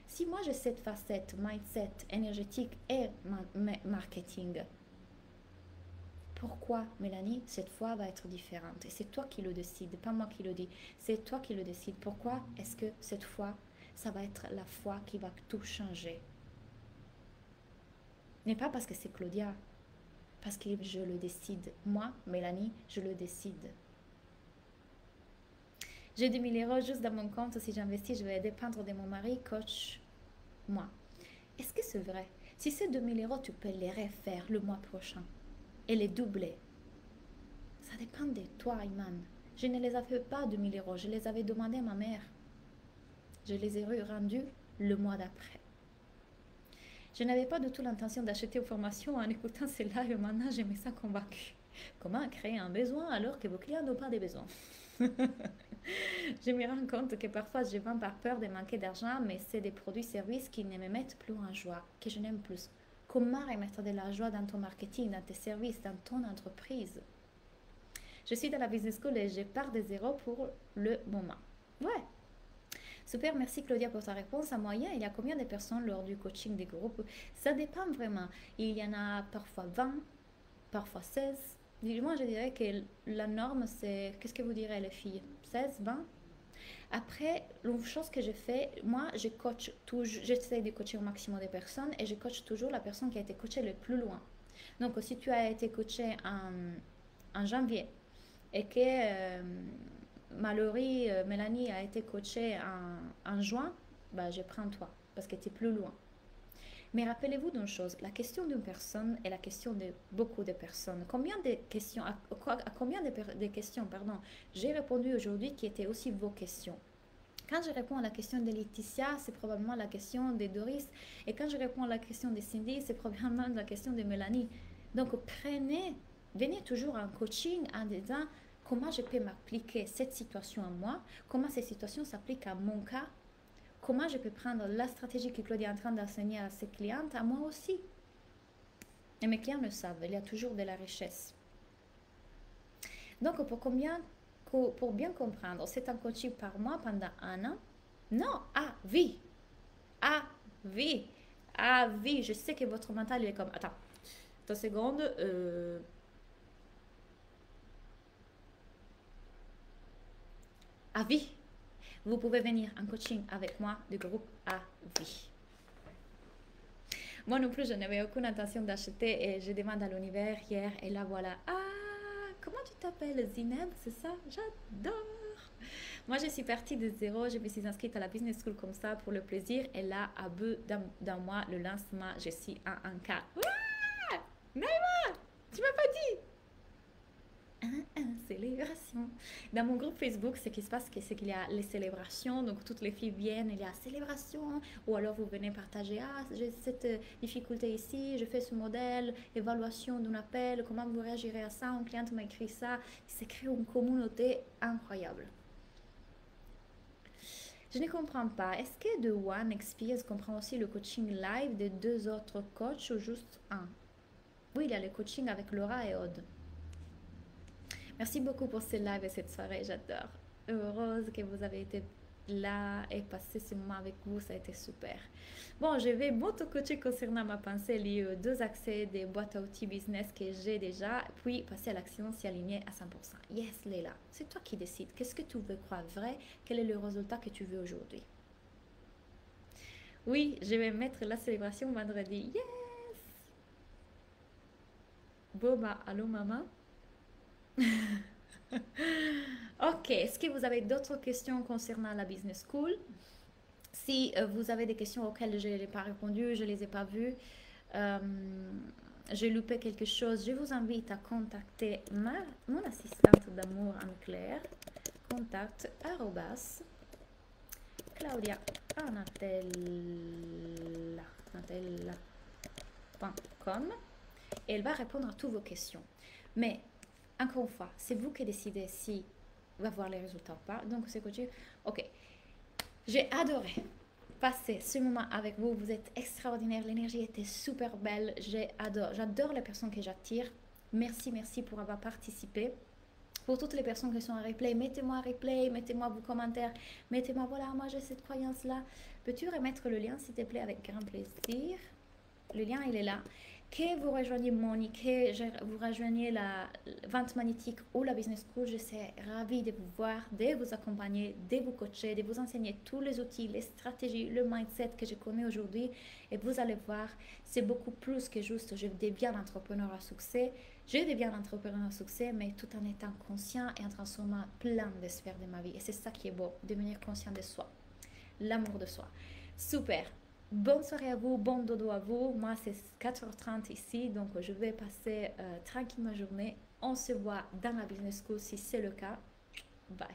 A: Si moi j'ai cette facette, mindset, énergétique et marketing, pourquoi, Mélanie, cette fois va être différente? Et c'est toi qui le décides, pas moi qui le dis. C'est toi qui le décides. Pourquoi est-ce que cette fois, ça va être la foi qui va tout changer? Mais pas parce que c'est Claudia, parce que je le décide. Moi, Mélanie, je le décide. J'ai 2000 euros juste dans mon compte. Si j'investis, je vais dépendre de mon mari, coach, moi. Est-ce que c'est vrai? Si ces 2000 euros, tu peux les refaire le mois prochain et les doubler, ça dépend de toi, Iman. Je ne les avais pas 2 000 euros, je les avais demandé à ma mère. Je les ai rendus le mois d'après. Je n'avais pas du tout l'intention d'acheter aux formations en écoutant cela et maintenant je me sens convaincue. Comment créer un besoin alors que vos clients n'ont pas de besoin? Je me rends compte que parfois je vends par peur de manquer d'argent, mais c'est des produits-services qui ne me mettent plus en joie, que je n'aime plus. Comment remettre de la joie dans ton marketing, dans tes services, dans ton entreprise? Je suis dans la business school et je pars de zéro pour le moment. Ouais. Super, merci Claudia pour ta réponse. En moyenne, il y a combien de personnes lors du coaching des groupes? Ça dépend vraiment. Il y en a parfois 20, parfois 16. Moi, je dirais que la norme, c'est... Qu'est-ce que vous direz les filles? 16, 20? Après, une chose que je fais, moi, je coach toujours, j'essaie de coacher au maximum de personnes et je coach toujours la personne qui a été coachée le plus loin. Donc, si tu as été coaché en janvier et que Mallory, Mélanie a été coachée en juin, bah, je prends toi parce que tu es plus loin. Mais rappelez-vous d'une chose, la question d'une personne est la question de beaucoup de personnes. Combien de questions, à combien de questions, pardon, j'ai répondu aujourd'hui qui étaient aussi vos questions? Quand je réponds à la question de Laetitia, c'est probablement la question de Doris. Et quand je réponds à la question de Cindy, c'est probablement la question de Mélanie. Donc, venez toujours en coaching en disant comment je peux m'appliquer cette situation à moi, comment cette situation s'applique à mon cas, comment je peux prendre la stratégie que Claudia est en train d'enseigner à ses clientes, à moi aussi. Et mes clients le savent, il y a toujours de la richesse. Donc, pour bien comprendre, c'est un coaching par mois pendant 1 an? Non, à vie. À vie. À vie. Je sais que votre mental il est comme... Attends, 2 secondes. À vie. Vous pouvez venir en coaching avec moi de groupe à vie. Moi non plus, je n'avais aucune intention d'acheter et je demande à l'univers hier et là voilà. Ah, comment tu t'appelles? Zineb, c'est ça? J'adore. Moi, je suis partie de zéro. Je me suis inscrite à la business school comme ça pour le plaisir. Et là, à bout d'un mois, le lancement, je suis à 1K. Ah, Naïma, tu m'as pas dit? Célébration. Dans mon groupe Facebook, ce qui se passe, c'est qu'il y a les célébrations. Donc, toutes les filles viennent, il y a célébration. Ou alors, vous venez partager, ah, j'ai cette difficulté ici, je fais ce modèle, évaluation d'un appel, comment vous réagirez à ça? Un client m'a écrit ça. C'est créé une communauté incroyable. Je ne comprends pas. Est-ce que The One Experience comprend aussi le coaching live de 2 autres coachs ou juste un? Oui, il y a le coaching avec Laura et Aude. Merci beaucoup pour ce live et cette soirée, j'adore. Heureuse que vous avez été là et passé ce moment avec vous, ça a été super. Bon, je vais m'auto-coacher concernant ma pensée liée aux 2 accès des boîtes à outils business que j'ai déjà, puis passer à l'action, s'y aligner à 100%. Yes, Leila, c'est toi qui décides. Qu'est-ce que tu veux croire vrai? Quel est le résultat que tu veux aujourd'hui? Oui, je vais mettre la célébration vendredi. Yes! Boba, allô maman? Ok, est-ce que vous avez d'autres questions concernant la business school? Si vous avez des questions auxquelles je n'ai pas répondu, je ne les ai pas vues, j'ai loupé quelque chose, je vous invite à contacter mon assistante d'amour en clair. Contact @claudia.anatella.com et elle va répondre à toutes vos questions. Mais encore une fois, c'est vous qui décidez si va voir les résultats ou pas. Donc, c'est coaché. Ok. J'ai adoré passer ce moment avec vous. Vous êtes extraordinaire. L'énergie était super belle. J'adore les personnes que j'attire. Merci, merci pour avoir participé. Pour toutes les personnes qui sont en replay, mettez-moi un replay, mettez-moi vos commentaires, mettez-moi, voilà, moi j'ai cette croyance-là. Peux-tu remettre le lien, s'il te plaît, avec grand plaisir? Le lien, il est là. Que vous rejoignez Monique, que vous rejoignez la vente magnétique ou la business school, je serai ravie de vous voir, de vous accompagner, de vous coacher, de vous enseigner tous les outils, les stratégies, le mindset que je connais aujourd'hui. Et vous allez voir, c'est beaucoup plus que juste je deviens l'entrepreneur à succès. Je deviens l'entrepreneur à succès, mais tout en étant conscient et en transformant plein de sphères de ma vie. Et c'est ça qui est beau, devenir conscient de soi, l'amour de soi. Super. Bonne soirée à vous, bon dodo à vous. Moi, c'est 4h30 ici, donc je vais passer tranquille ma journée. On se voit dans la business school si c'est le cas. Bye.